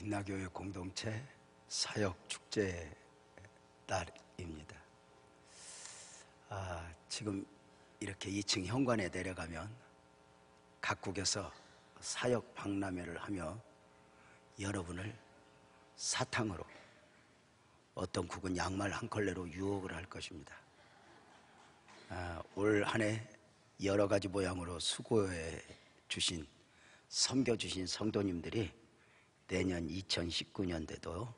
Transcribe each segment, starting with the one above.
빛나교회 공동체 사역축제 날입니다. 지금 이렇게 2층 현관에 내려가면 각국에서 사역 박람회를 하며 여러분을 사탕으로, 어떤 국은 양말 한 컬레로 유혹을 할 것입니다. 올 한 해 여러 가지 모양으로 수고해 주신, 섬겨주신 성도님들이 내년 2019년대도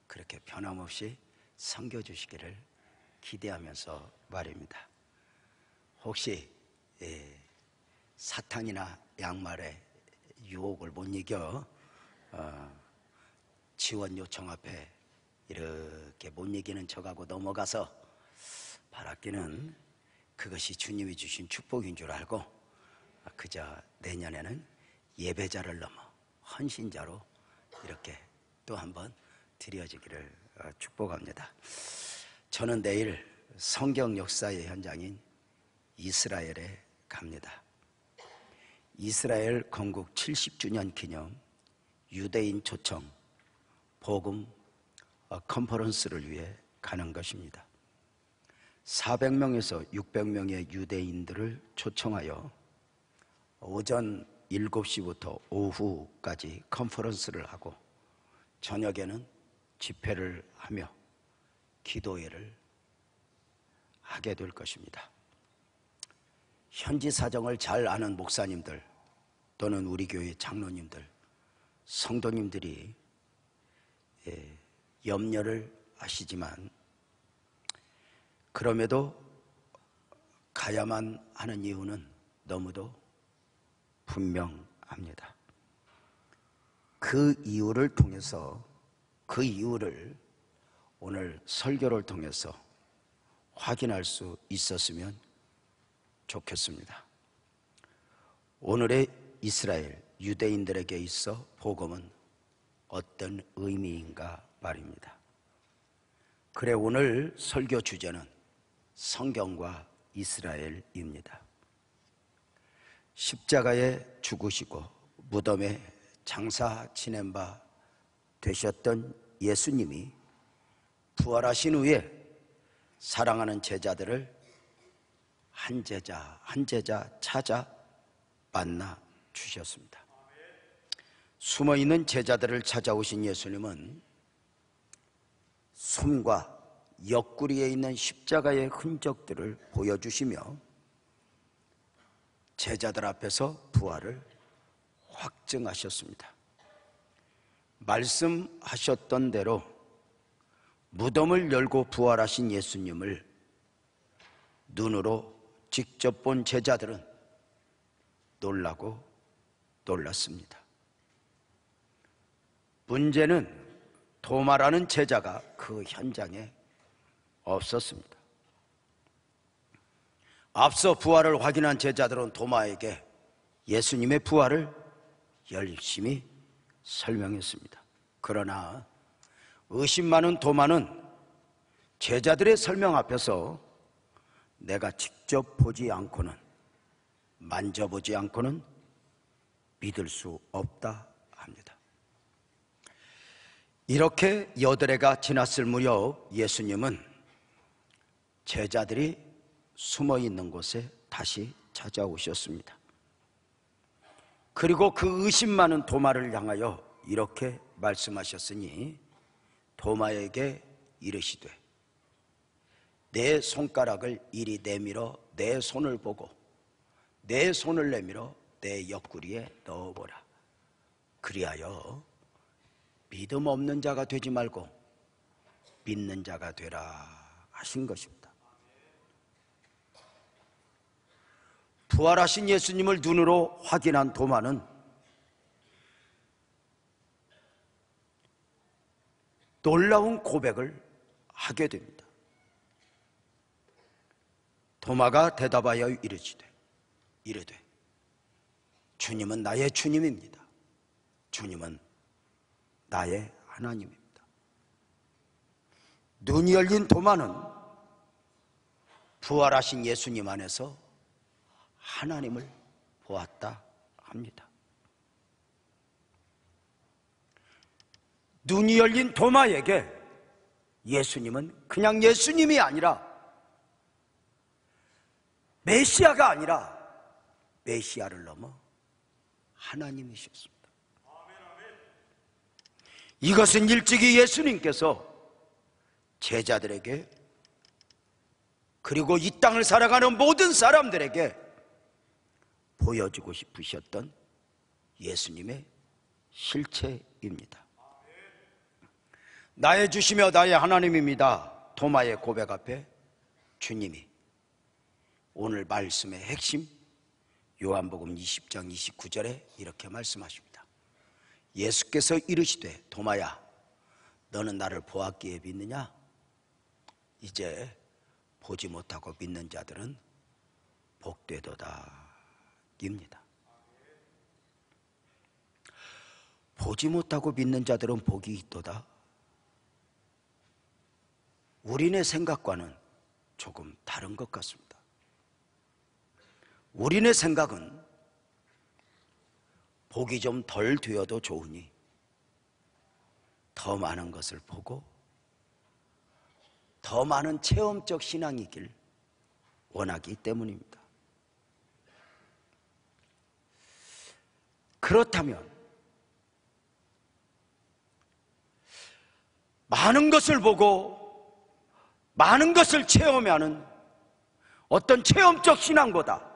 그렇게 변함없이 섬겨주시기를 기대하면서 말입니다. 혹시 사탕이나 양말의 유혹을 못 이겨 지원 요청 앞에 이렇게 못 이기는 척하고 넘어가서 바라기는 그것이 주님이 주신 축복인 줄 알고 그저 내년에는 예배자를 넘어 헌신자로 이렇게 또 한번 드려지기를 축복합니다. 저는 내일 성경 역사의 현장인 이스라엘에 갑니다. 이스라엘 건국 70주년 기념 유대인 초청 복음 컨퍼런스를 위해 가는 것입니다. 400명에서 600명의 유대인들을 초청하여 오전 7시부터 오후까지 컨퍼런스를 하고 저녁에는 집회를 하며 기도회를 하게 될 것입니다. 현지 사정을 잘 아는 목사님들 또는 우리 교회 장로님들, 성도님들이 염려를 하시지만 그럼에도 가야만 하는 이유는 너무도 분명합니다. 그 이유를 통해서, 그 이유를 오늘 설교를 통해서 확인할 수 있었으면 좋겠습니다. 오늘의 이스라엘 유대인들에게 있어 복음은 어떤 의미인가 말입니다. 그래, 오늘 설교 주제는 성경과 이스라엘입니다. 십자가에 죽으시고 무덤에 장사 지낸 바 되셨던 예수님이 부활하신 후에 사랑하는 제자들을 한 제자 한 제자 찾아 만나 주셨습니다. 숨어있는 제자들을 찾아오신 예수님은 숨과 옆구리에 있는 십자가의 흔적들을 보여주시며 제자들 앞에서 부활을 확증하셨습니다. 말씀하셨던 대로 무덤을 열고 부활하신 예수님을 눈으로 직접 본 제자들은 놀라고 놀랐습니다. 문제는 도마라는 제자가 그 현장에 없었습니다. 앞서 부활을 확인한 제자들은 도마에게 예수님의 부활을 열심히 설명했습니다. 그러나 의심 많은 도마는 제자들의 설명 앞에서 내가 직접 보지 않고는, 만져보지 않고는 믿을 수 없다 합니다. 이렇게 여드레가 지났을 무렵 예수님은 제자들이 숨어 있는 곳에 다시 찾아오셨습니다. 그리고 그 의심 많은 도마를 향하여 이렇게 말씀하셨으니 도마에게 이르시되 내 손가락을 이리 내밀어 내 손을 보고 내 손을 내밀어 내 옆구리에 넣어보라. 그리하여 믿음 없는 자가 되지 말고 믿는 자가 되라 하신 것입니다. 부활하신 예수님을 눈으로 확인한 도마는 놀라운 고백을 하게 됩니다. 도마가 대답하여 이르되 주님은 나의 주님입니다. 주님은 나의 하나님입니다. 눈이 열린 도마는 부활하신 예수님 안에서 하나님을 보았다 합니다. 눈이 열린 도마에게 예수님은 그냥 예수님이 아니라 메시아가 아니라 메시아를 넘어 하나님이셨습니다. 이것은 일찍이 예수님께서 제자들에게 그리고 이 땅을 살아가는 모든 사람들에게 보여주고 싶으셨던 예수님의 실체입니다. 나의 주시며 나의 하나님입니다. 도마의 고백 앞에 주님이 오늘 말씀의 핵심 요한복음 20장 29절에 이렇게 말씀하십니다. 예수께서 이르시되 도마야 너는 나를 보았기에 믿느냐? 이제 보지 못하고 믿는 자들은 복되도다 입니다. 보지 못하고 믿는 자들은 복이 있도다. 우리네 생각과는 조금 다른 것 같습니다. 우리네 생각은 복이 좀 덜 되어도 좋으니 더 많은 것을 보고 더 많은 체험적 신앙이길 원하기 때문입니다. 그렇다면 많은 것을 보고 많은 것을 체험하는 어떤 체험적 신앙보다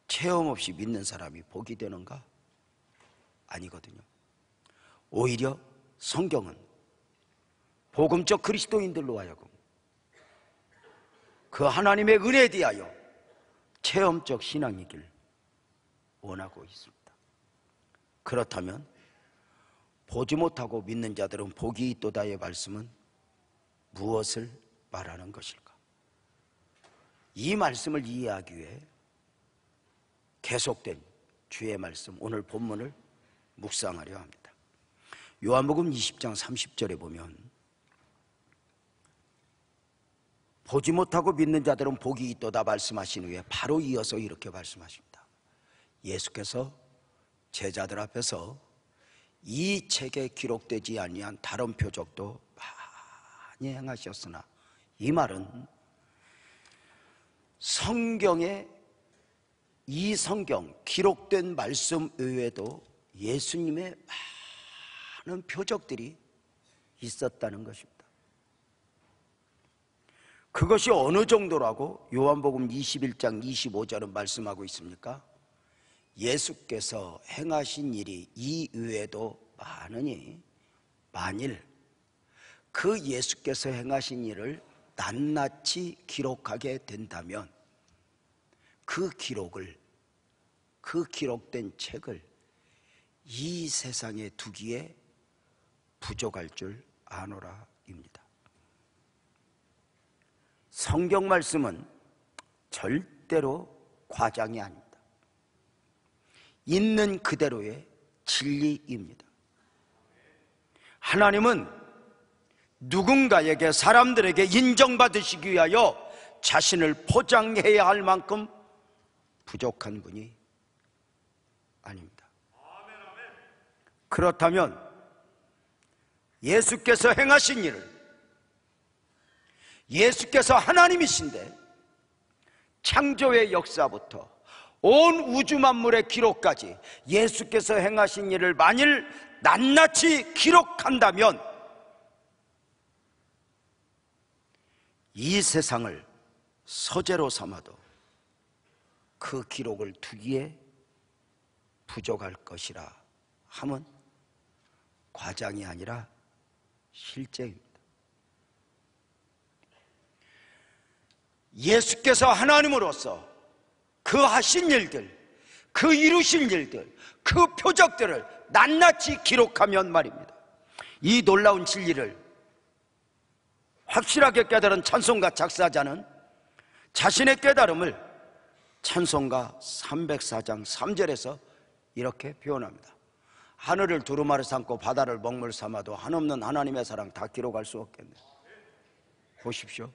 체험 없이 믿는 사람이 복이 되는가? 아니거든요. 오히려 성경은 복음적 그리스도인들로 하여금 그 하나님의 은혜에 대하여 체험적 신앙이길 원하고 있습니다. 그렇다면 보지 못하고 믿는 자들은 복이 있도다의 말씀은 무엇을 말하는 것일까? 이 말씀을 이해하기 위해 계속된 주의 말씀, 오늘 본문을 묵상하려 합니다. 요한복음 20장 30절에 보면 보지 못하고 믿는 자들은 복이 있도다 말씀하신 후에 바로 이어서 이렇게 말씀하십니다. 예수께서 제자들 앞에서 이 책에 기록되지 아니한 다른 표적도 많이 행하셨으나, 이 말은 성경에 이 성경 기록된 말씀 외에도 예수님의 많은 표적들이 있었다는 것입니다. 그것이 어느 정도라고 요한복음 21장 25절은 말씀하고 있습니까? 예수께서 행하신 일이 이 외에도 많으니 만일 그 예수께서 행하신 일을 낱낱이 기록하게 된다면 그 기록된 책을 이 세상에 두기에 부족할 줄 아노라입니다. 성경 말씀은 절대로 과장이 아닙니다. 있는 그대로의 진리입니다. 하나님은 누군가에게, 사람들에게 인정받으시기 위하여 자신을 포장해야 할 만큼 부족한 분이 아닙니다. 그렇다면 예수께서 행하신 일을, 예수께서 하나님이신데 창조의 역사부터 온 우주 만물의 기록까지 예수께서 행하신 일을 만일 낱낱이 기록한다면 이 세상을 서재로 삼아도 그 기록을 두기에 부족할 것이라 함은 과장이 아니라 실제입니다. 예수께서 하나님으로서 그 하신 일들, 그 이루신 일들, 그 표적들을 낱낱이 기록하면 말입니다, 이 놀라운 진리를 확실하게 깨달은 찬송가 작사자는 자신의 깨달음을 찬송가 304장 3절에서 이렇게 표현합니다. 하늘을 두루마리 삼고 바다를 먹물 삼아도 한없는 하나님의 사랑 다 기록할 수 없겠네. 보십시오.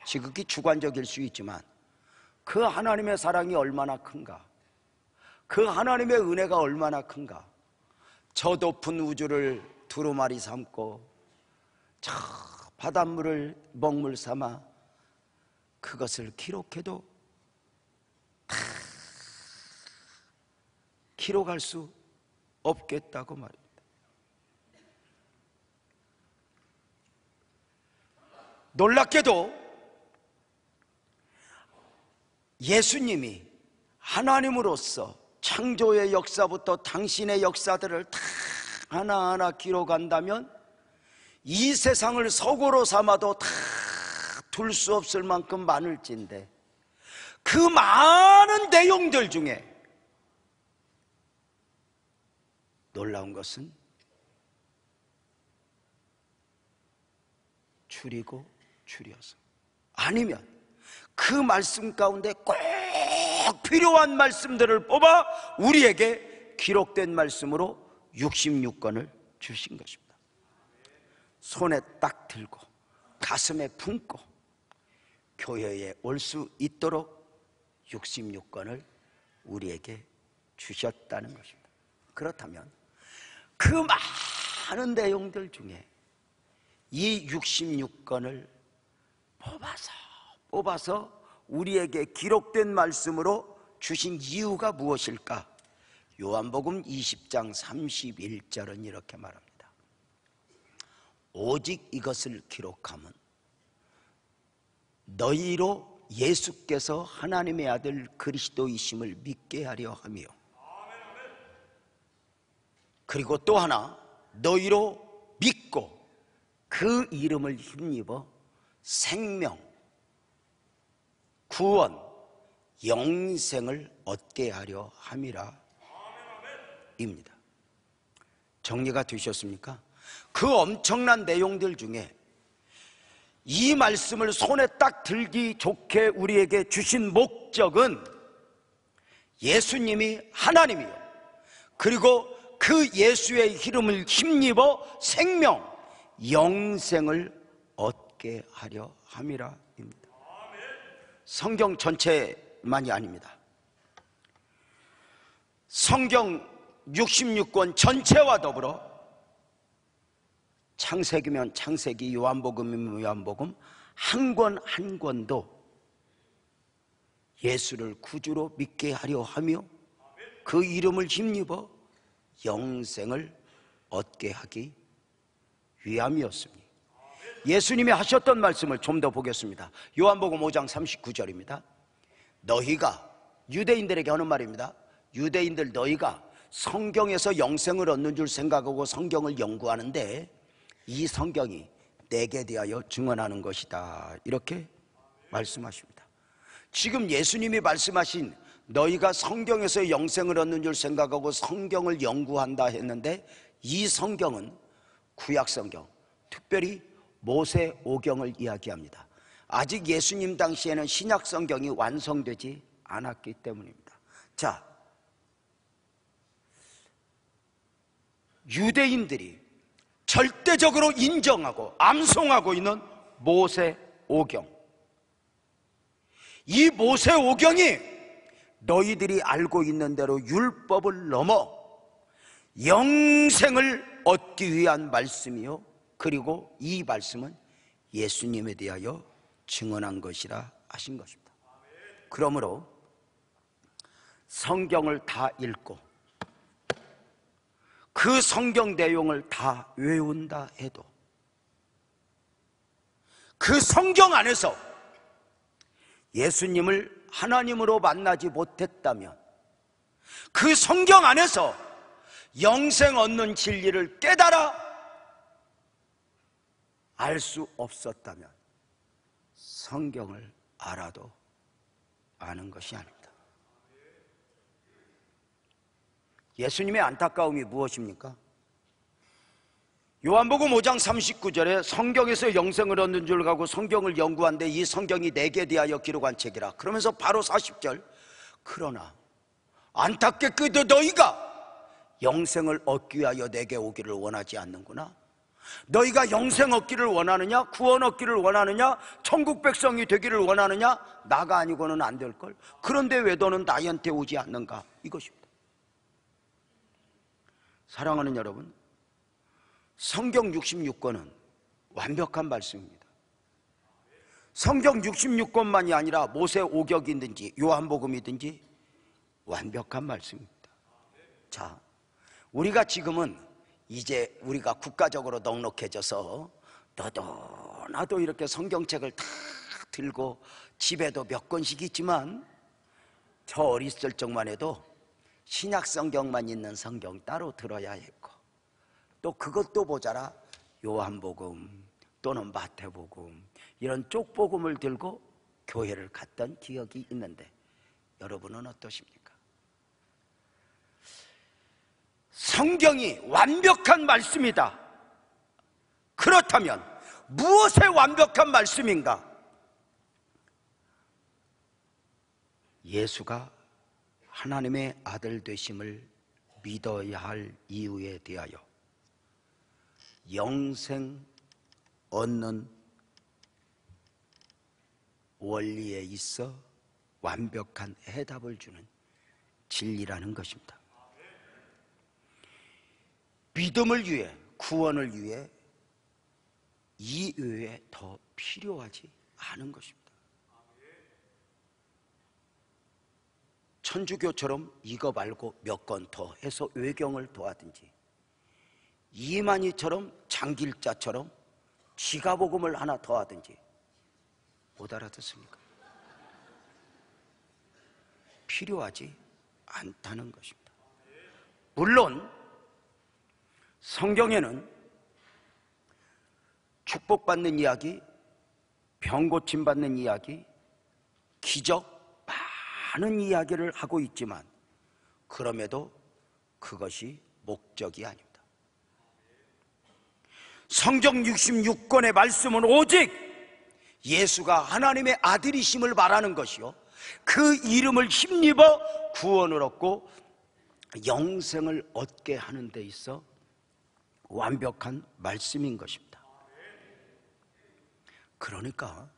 지극히 주관적일 수 있지만 그 하나님의 사랑이 얼마나 큰가, 그 하나님의 은혜가 얼마나 큰가, 저 높은 우주를 두루마리 삼고 저 바닷물을 먹물 삼아 그것을 기록해도 다 기록할 수 없겠다고 말입니다. 놀랍게도 예수님이 하나님으로서 창조의 역사부터 당신의 역사들을 다 하나하나 기록한다면 이 세상을 서고로 삼아도 다 둘 수 없을 만큼 많을진데, 그 많은 내용들 중에 놀라운 것은 줄이고 줄여서, 아니면 그 말씀 가운데 꼭 필요한 말씀들을 뽑아 우리에게 기록된 말씀으로 66권을 주신 것입니다. 손에 딱 들고 가슴에 품고 교회에 올 수 있도록 66권을 우리에게 주셨다는 것입니다. 그렇다면 그 많은 내용들 중에 이 66권을 뽑아서 우리에게 기록된 말씀으로 주신 이유가 무엇일까? 요한복음 20장 31절은 이렇게 말합니다. 오직 이것을 기록함은 너희로 예수께서 하나님의 아들 그리스도이심을 믿게 하려 하며, 그리고 또 하나, 너희로 믿고 그 이름을 힘입어 생명, 구원, 영생을 얻게 하려 함이라 입니다. 정리가 되셨습니까? 그 엄청난 내용들 중에 이 말씀을 손에 딱 들기 좋게 우리에게 주신 목적은 예수님이 하나님이요, 그리고 그 예수의 이름을 힘입어 생명, 영생을 얻게 하려 함이라 입니다. 성경 전체만이 아닙니다. 성경 66권 전체와 더불어 창세기면 창세기, 요한복음이면 요한복음, 한 권 한 권도 예수를 구주로 믿게 하려 하며 그 이름을 힘입어 영생을 얻게 하기 위함이었습니다. 예수님이 하셨던 말씀을 좀 더 보겠습니다. 요한복음 5장 39절입니다. 너희가, 유대인들에게 하는 말입니다. 유대인들, 너희가 성경에서 영생을 얻는 줄 생각하고 성경을 연구하는데 이 성경이 내게 대하여 증언하는 것이다, 이렇게 말씀하십니다. 지금 예수님이 말씀하신 너희가 성경에서 영생을 얻는 줄 생각하고 성경을 연구한다 했는데, 이 성경은 구약 성경, 특별히 모세 오경을 이야기합니다. 아직 예수님 당시에는 신약 성경이 완성되지 않았기 때문입니다. 자, 유대인들이 절대적으로 인정하고 암송하고 있는 모세 오경, 이 모세 오경이 너희들이 알고 있는 대로 율법을 넘어 영생을 얻기 위한 말씀이요, 그리고 이 말씀은 예수님에 대하여 증언한 것이라 하신 것입니다. 그러므로 성경을 다 읽고 그 성경 내용을 다 외운다 해도 그 성경 안에서 예수님을 하나님으로 만나지 못했다면, 그 성경 안에서 영생 얻는 진리를 깨달아 알 수 없었다면 성경을 알아도 아는 것이 아닙니다. 예수님의 안타까움이 무엇입니까? 요한복음 5장 39절에 성경에서 영생을 얻는 줄 가고 성경을 연구한데 이 성경이 내게 대하여 기록한 책이라. 그러면서 바로 40절, 그러나 안타깝게도 너희가 영생을 얻기 위하여 내게 오기를 원하지 않는구나. 너희가 영생 얻기를 원하느냐, 구원 얻기를 원하느냐, 천국 백성이 되기를 원하느냐, 나가 아니고는 안 될걸. 그런데 왜 너는 나한테 오지 않는가, 이것입니다. 사랑하는 여러분, 성경 66권은 완벽한 말씀입니다. 성경 66권만이 아니라 모세 오격이든지 요한복음이든지 완벽한 말씀입니다. 자, 우리가 지금은 이제 우리가 국가적으로 넉넉해져서 너도 나도 이렇게 성경책을 다 들고 집에도 몇 권씩 있지만, 저 어렸을 적만 해도 신약 성경만 있는 성경 따로 들어야 했고, 또 그것도 모자라 요한복음 또는 마태복음 이런 쪽복음을 들고 교회를 갔던 기억이 있는데, 여러분은 어떠십니까? 성경이 완벽한 말씀이다. 그렇다면 무엇의 완벽한 말씀인가? 예수가 하나님의 아들 되심을 믿어야 할 이유에 대하여 영생 얻는 원리에 있어 완벽한 해답을 주는 진리라는 것입니다. 믿음을 위해, 구원을 위해 이 외에 더 필요하지 않은 것입니다. 천주교처럼 이거 말고 몇 권 더 해서 외경을 더하든지, 이만희처럼 장길자처럼 지가복음을 하나 더하든지, 못 알아듣습니까? 필요하지 않다는 것입니다. 물론 성경에는 축복받는 이야기, 병 고침받는 이야기, 기적, 많은 이야기를 하고 있지만, 그럼에도 그것이 목적이 아닙니다. 성경 66권의 말씀은 오직 예수가 하나님의 아들이심을 말하는 것이요, 그 이름을 힘입어 구원을 얻고 영생을 얻게 하는 데 있어 완벽한 말씀인 것입니다. 그러니까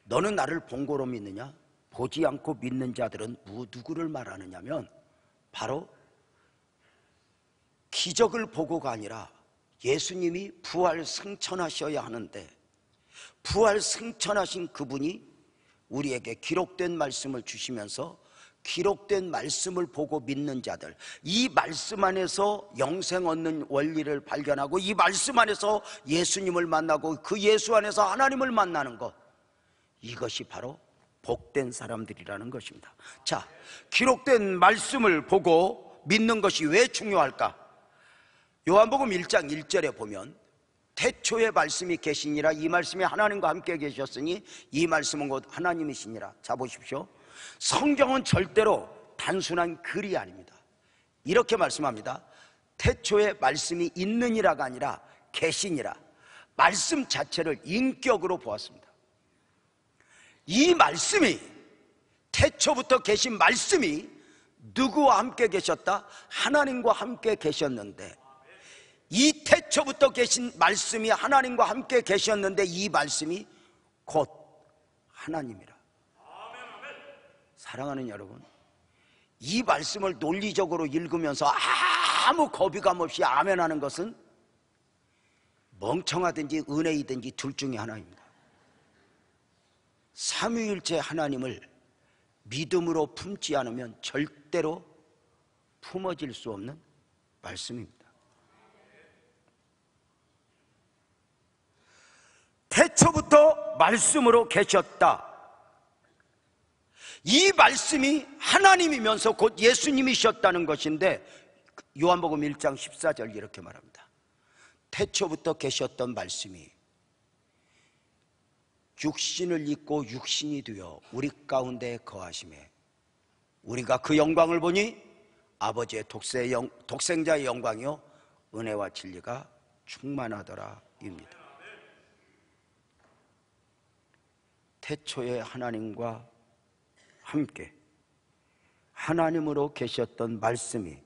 너는 나를 본고로 믿느냐? 보지 않고 믿는 자들은 누구를 말하느냐면, 바로 기적을 보고가 아니라 예수님이 부활 승천하셔야 하는데, 부활 승천하신 그분이 우리에게 기록된 말씀을 주시면서 기록된 말씀을 보고 믿는 자들, 이 말씀 안에서 영생 얻는 원리를 발견하고 이 말씀 안에서 예수님을 만나고 그 예수 안에서 하나님을 만나는 것, 이것이 바로 복된 사람들이라는 것입니다. 자, 기록된 말씀을 보고 믿는 것이 왜 중요할까? 요한복음 1장 1절에 보면 태초에 말씀이 계시니라, 이 말씀이 하나님과 함께 계셨으니 이 말씀은 곧 하나님이시니라. 자, 보십시오. 성경은 절대로 단순한 글이 아닙니다. 이렇게 말씀합니다. 태초에 말씀이 있느니라가 아니라 계시니라. 말씀 자체를 인격으로 보았습니다. 이 말씀이, 태초부터 계신 말씀이 누구와 함께 계셨다? 하나님과 함께 계셨는데, 이 태초부터 계신 말씀이 하나님과 함께 계셨는데 이 말씀이 곧 하나님이라. 사랑하는 여러분, 이 말씀을 논리적으로 읽으면서 아무 거부감 없이 아멘하는 것은 멍청하든지 은혜이든지 둘 중에 하나입니다. 삼위일체 하나님을 믿음으로 품지 않으면 절대로 품어질 수 없는 말씀입니다. 태초부터 말씀으로 계셨다. 이 말씀이 하나님이면서 곧 예수님이셨다는 것인데, 요한복음 1장 14절 이렇게 말합니다. 태초부터 계셨던 말씀이 육신을 입고 육신이 되어 우리 가운데 거하심에 우리가 그 영광을 보니 아버지의 독생자의 영광이요 은혜와 진리가 충만하더라 입니다. 태초에 하나님과 함께 하나님으로 계셨던 말씀이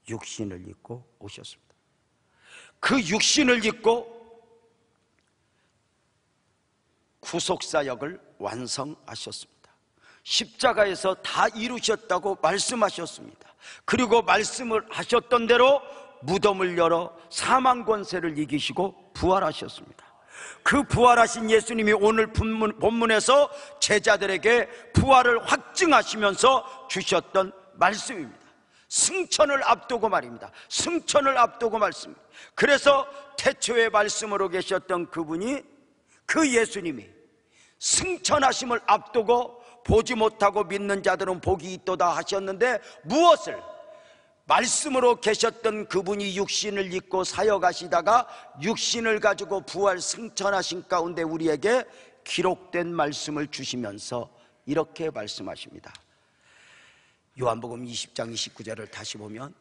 육신을 입고 오셨습니다. 그 육신을 입고 구속사역을 완성하셨습니다. 십자가에서 다 이루셨다고 말씀하셨습니다. 그리고 말씀을 하셨던 대로 무덤을 열어 사망 권세를 이기시고 부활하셨습니다. 그 부활하신 예수님이 오늘 본문에서 제자들에게 부활을 확증하시면서 주셨던 말씀입니다. 승천을 앞두고 말입니다. 승천을 앞두고 말씀. 그래서 태초의 말씀으로 계셨던 그분이, 그 예수님이 승천하심을 앞두고 보지 못하고 믿는 자들은 복이 있도다 하셨는데, 무엇을? 말씀으로 계셨던 그분이 육신을 입고 사역하시다가 육신을 가지고 부활 승천하신 가운데 우리에게 기록된 말씀을 주시면서 이렇게 말씀하십니다. 요한복음 20장 29절을 다시 보면,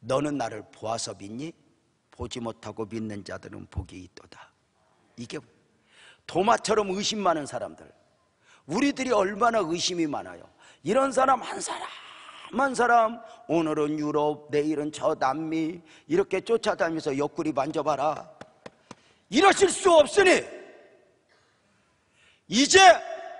너는 나를 보아서 믿니? 보지 못하고 믿는 자들은 복이 있도다. 이게 도마처럼 의심 많은 사람들, 우리들이 얼마나 의심이 많아요. 이런 사람 한 사람, 오늘은 유럽, 내일은 저 남미, 이렇게 쫓아다니면서 옆구리 만져봐라, 이러실 수 없으니 이제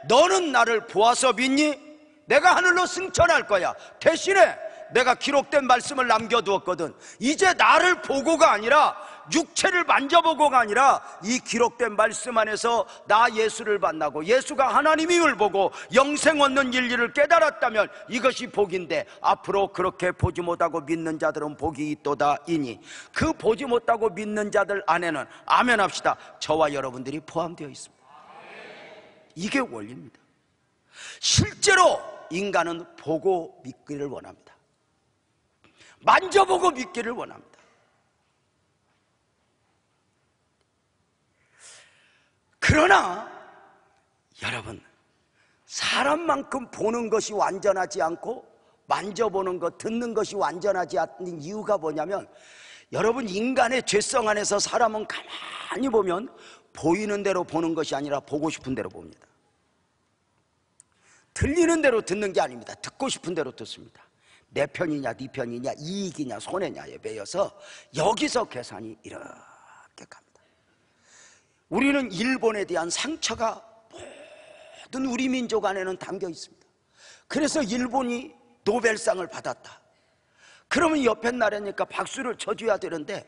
너는 나를 보아서 믿니? 내가 하늘로 승천할 거야. 대신에 내가 기록된 말씀을 남겨두었거든. 이제 나를 보고가 아니라, 육체를 만져보고가 아니라 이 기록된 말씀 안에서 나 예수를 만나고 예수가 하나님임을 보고 영생 얻는 진리를 깨달았다면 이것이 복인데, 앞으로 그렇게 보지 못하고 믿는 자들은 복이 있도다 이니, 그 보지 못하고 믿는 자들 안에는, 아멘 합시다, 저와 여러분들이 포함되어 있습니다. 이게 원리입니다. 실제로 인간은 보고 믿기를 원합니다. 만져보고 믿기를 원합니다. 그러나 여러분, 사람만큼 보는 것이 완전하지 않고 만져보는 것, 듣는 것이 완전하지 않는 이유가 뭐냐면, 여러분, 인간의 죄성 안에서 사람은 가만히 보면 보이는 대로 보는 것이 아니라 보고 싶은 대로 봅니다. 들리는 대로 듣는 게 아닙니다. 듣고 싶은 대로 듣습니다. 내 편이냐 네 편이냐, 이익이냐 손해냐에 매여서 여기서 계산이 이렇게 갑니다. 우리는 일본에 대한 상처가 모든 우리 민족 안에는 담겨 있습니다. 그래서 일본이 노벨상을 받았다. 그러면 옆에 나라니까 박수를 쳐줘야 되는데,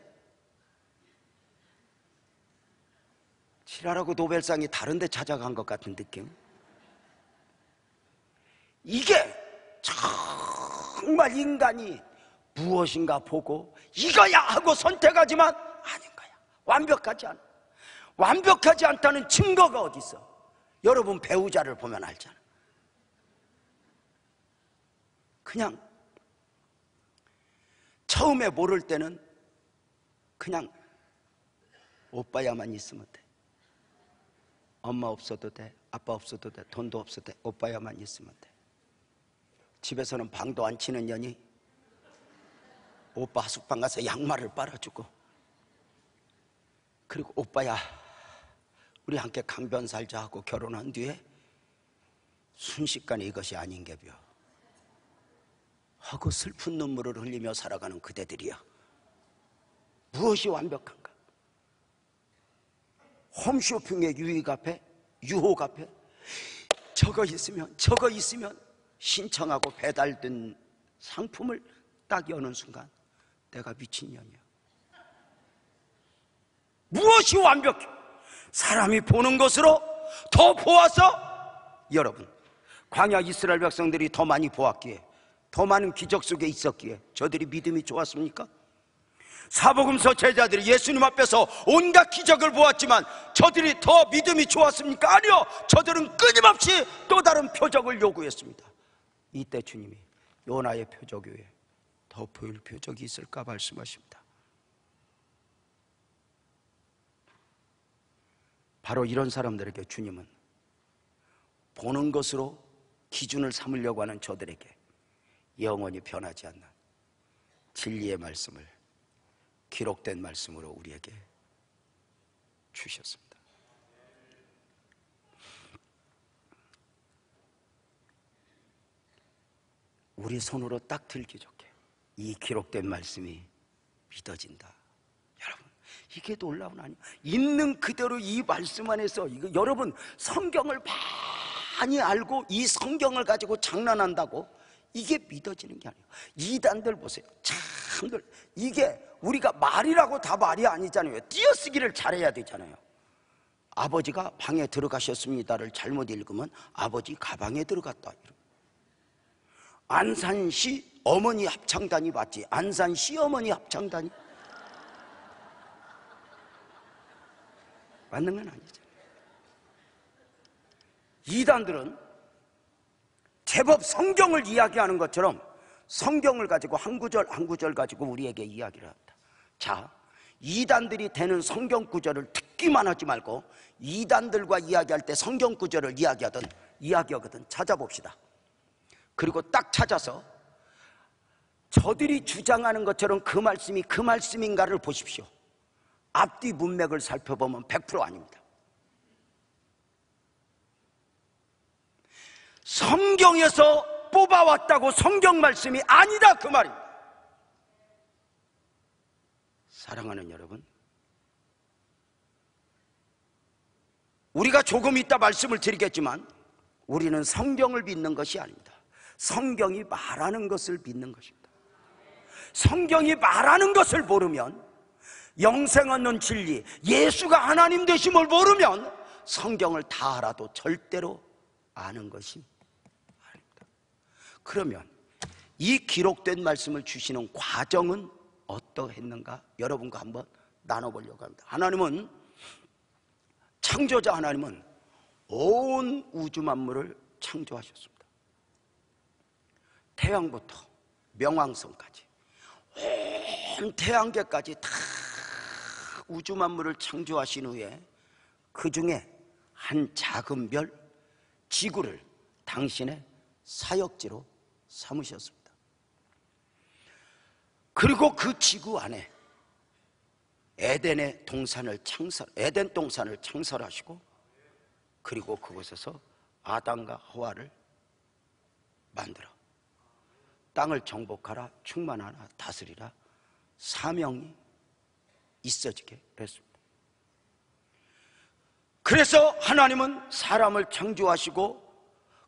지랄하고 노벨상이 다른 데 찾아간 것 같은 느낌. 이게 정말 인간이 무엇인가 보고 이거야 하고 선택하지만 아닌 거야. 완벽하지 않아. 완벽하지 않다는 증거가 어디 있어? 여러분, 배우자를 보면 알잖아. 그냥 처음에 모를 때는 그냥 오빠야만 있으면 돼. 엄마 없어도 돼, 아빠 없어도 돼, 돈도 없어도 돼, 오빠야만 있으면 돼. 집에서는 방도 안 치는 년이 오빠 하숙방 가서 양말을 빨아주고, 그리고 오빠야 우리 함께 강변 살자 하고 결혼한 뒤에 순식간에 이것이 아닌게벼 하고 슬픈 눈물을 흘리며 살아가는 그대들이야. 무엇이 완벽한가? 홈쇼핑의 유익 앞에, 유혹 앞에 저거 있으면 신청하고 배달된 상품을 딱 여는 순간 내가 미친년이야. 무엇이 완벽해? 사람이 보는 것으로 더 보아서, 여러분, 광야 이스라엘 백성들이 더 많이 보았기에, 더 많은 기적 속에 있었기에 저들이 믿음이 좋았습니까? 사복음서 제자들이 예수님 앞에서 온갖 기적을 보았지만 저들이 더 믿음이 좋았습니까? 아니요, 저들은 끊임없이 또 다른 표적을 요구했습니다. 이때 주님이 요나의 표적 외에 더 보일 표적이 있을까 말씀하십니다. 바로 이런 사람들에게 주님은 보는 것으로 기준을 삼으려고 하는 저들에게 영원히 변하지 않는 진리의 말씀을 기록된 말씀으로 우리에게 주셨습니다. 우리 손으로 딱 들기 좋게 이 기록된 말씀이 믿어진다. 여러분, 이게 놀라운 아니에요? 있는 그대로 이 말씀 안에서, 이거 여러분, 성경을 많이 알고 이 성경을 가지고 장난한다고 이게 믿어지는 게 아니에요. 이단들 보세요. 참 한글, 이게 우리가 말이라고 다 말이 아니잖아요. 띄어쓰기를 잘해야 되잖아요. 아버지가 방에 들어가셨습니다를 잘못 읽으면 아버지 가방에 들어갔다. 안산시 어머니 합창단이 맞지, 안산시 어머니 합창단이 맞는 건 아니죠. 이단들은 제법 성경을 이야기하는 것처럼 성경을 가지고 한 구절 한 구절 가지고 우리에게 이야기를 합니다. 자, 이단들이 되는 성경 구절을 듣기만 하지 말고 이단들과 이야기할 때 성경 구절을 이야기하거든 찾아봅시다. 그리고 딱 찾아서 저들이 주장하는 것처럼 그 말씀이 그 말씀인가를 보십시오. 앞뒤 문맥을 살펴보면 100% 아닙니다. 성경에서 뽑아왔다고 성경 말씀이 아니다, 그 말입니다. 사랑하는 여러분, 우리가 조금 이따 말씀을 드리겠지만 우리는 성경을 믿는 것이 아닙니다. 성경이 말하는 것을 믿는 것입니다. 성경이 말하는 것을 모르면, 영생 얻는 진리, 예수가 하나님 되심을 모르면 성경을 다 알아도 절대로 아는 것이 아닙니다. 그러면 이 기록된 말씀을 주시는 과정은 어떠했는가? 여러분과 한번 나눠보려고 합니다. 하나님은, 창조자 하나님은 온 우주 만물을 창조하셨습니다. 태양부터 명왕성까지 온 태양계까지 다 우주 만물을 창조하신 후에 그 중에 한 작은 별 지구를 당신의 사역지로 삼으셨습니다. 그리고 그 지구 안에 에덴 동산을 창설하시고, 그리고 그곳에서 아담과 하와를 만들어 땅을 정복하라, 충만하라, 다스리라 사명이 있어지게 했습니다. 그래서 하나님은 사람을 창조하시고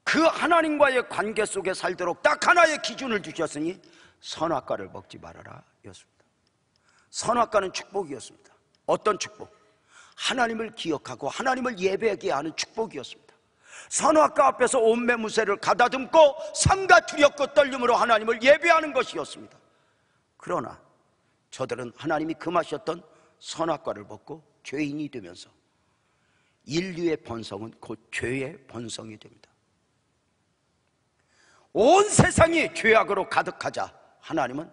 그 하나님과의 관계 속에 살도록 딱 하나의 기준을 주셨으니 선악과를 먹지 말아라 였습니다. 선악과는 축복이었습니다. 어떤 축복? 하나님을 기억하고 하나님을 예배하게 하는 축복이었습니다. 선악과 앞에서 온매무새를 가다듬고 삼가 두렵고 떨림으로 하나님을 예배하는 것이었습니다. 그러나 저들은 하나님이 금하셨던 선악과를 먹고 죄인이 되면서 인류의 본성은 곧 죄의 본성이 됩니다. 온 세상이 죄악으로 가득하자 하나님은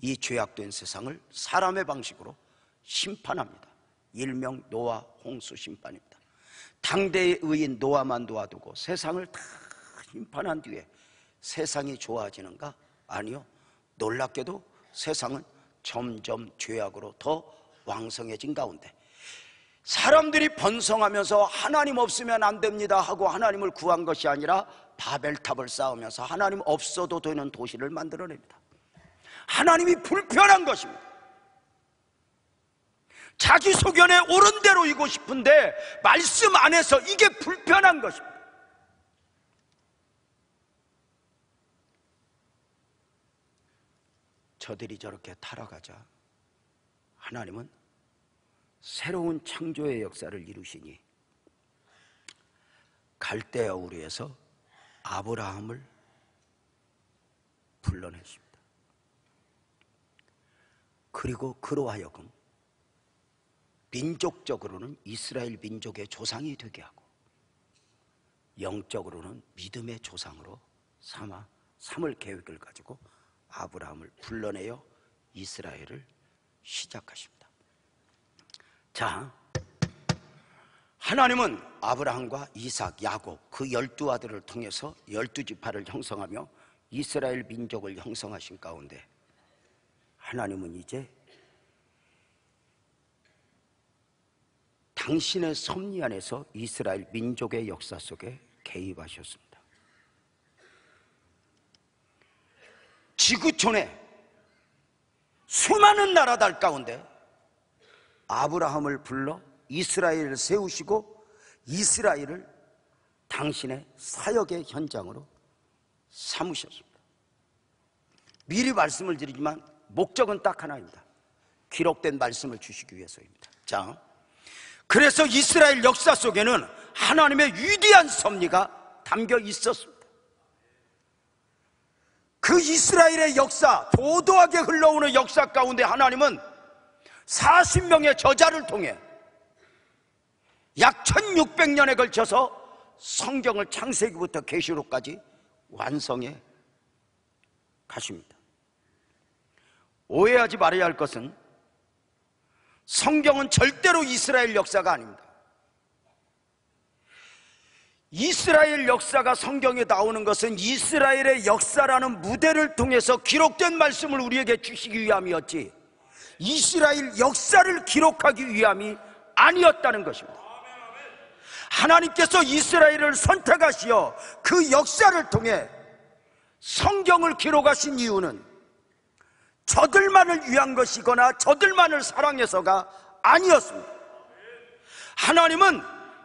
이 죄악된 세상을 사람의 방식으로 심판합니다. 일명 노아 홍수 심판입니다. 당대의 의인 노아만 도와두고 세상을 다 심판한 뒤에 세상이 좋아지는가? 아니요. 놀랍게도 세상은 점점 죄악으로 더 왕성해진 가운데 사람들이 번성하면서 하나님 없으면 안 됩니다 하고 하나님을 구한 것이 아니라 바벨탑을 쌓으면서 하나님 없어도 되는 도시를 만들어냅니다. 하나님이 불편한 것입니다. 자기 소견에 옳은 대로 이고 싶은데 말씀 안에서 이게 불편한 것입니다. 저들이 저렇게 타락하자 하나님은 새로운 창조의 역사를 이루시니 갈대아 우르에서 아브라함을 불러내십니다. 그리고 그로 하여금 민족적으로는 이스라엘 민족의 조상이 되게 하고 영적으로는 믿음의 조상으로 삼을 계획을 가지고 아브라함을 불러내어 이스라엘을 시작하십니다. 자, 하나님은 아브라함과 이삭, 야곱 그 12아들을 통해서 12지파를 형성하며 이스라엘 민족을 형성하신 가운데 하나님은 이제 당신의 섭리 안에서 이스라엘 민족의 역사 속에 개입하셨습니다. 지구촌에 수많은 나라들 가운데 아브라함을 불러 이스라엘을 세우시고 이스라엘을 당신의 사역의 현장으로 삼으셨습니다. 미리 말씀을 드리지만 목적은 딱 하나입니다. 기록된 말씀을 주시기 위해서입니다. 자, 그래서 이스라엘 역사 속에는 하나님의 위대한 섭리가 담겨 있었습니다. 그 이스라엘의 역사, 도도하게 흘러오는 역사 가운데 하나님은 40명의 저자를 통해 약 1600년에 걸쳐서 성경을 창세기부터 계시록까지 완성해 가십니다. 오해하지 말아야 할 것은 성경은 절대로 이스라엘 역사가 아닙니다. 이스라엘 역사가 성경에 나오는 것은 이스라엘의 역사라는 무대를 통해서 기록된 말씀을 우리에게 주시기 위함이었지, 이스라엘 역사를 기록하기 위함이 아니었다는 것입니다. 하나님께서 이스라엘을 선택하시어 그 역사를 통해 성경을 기록하신 이유는 저들만을 위한 것이거나 저들만을 사랑해서가 아니었습니다. 하나님은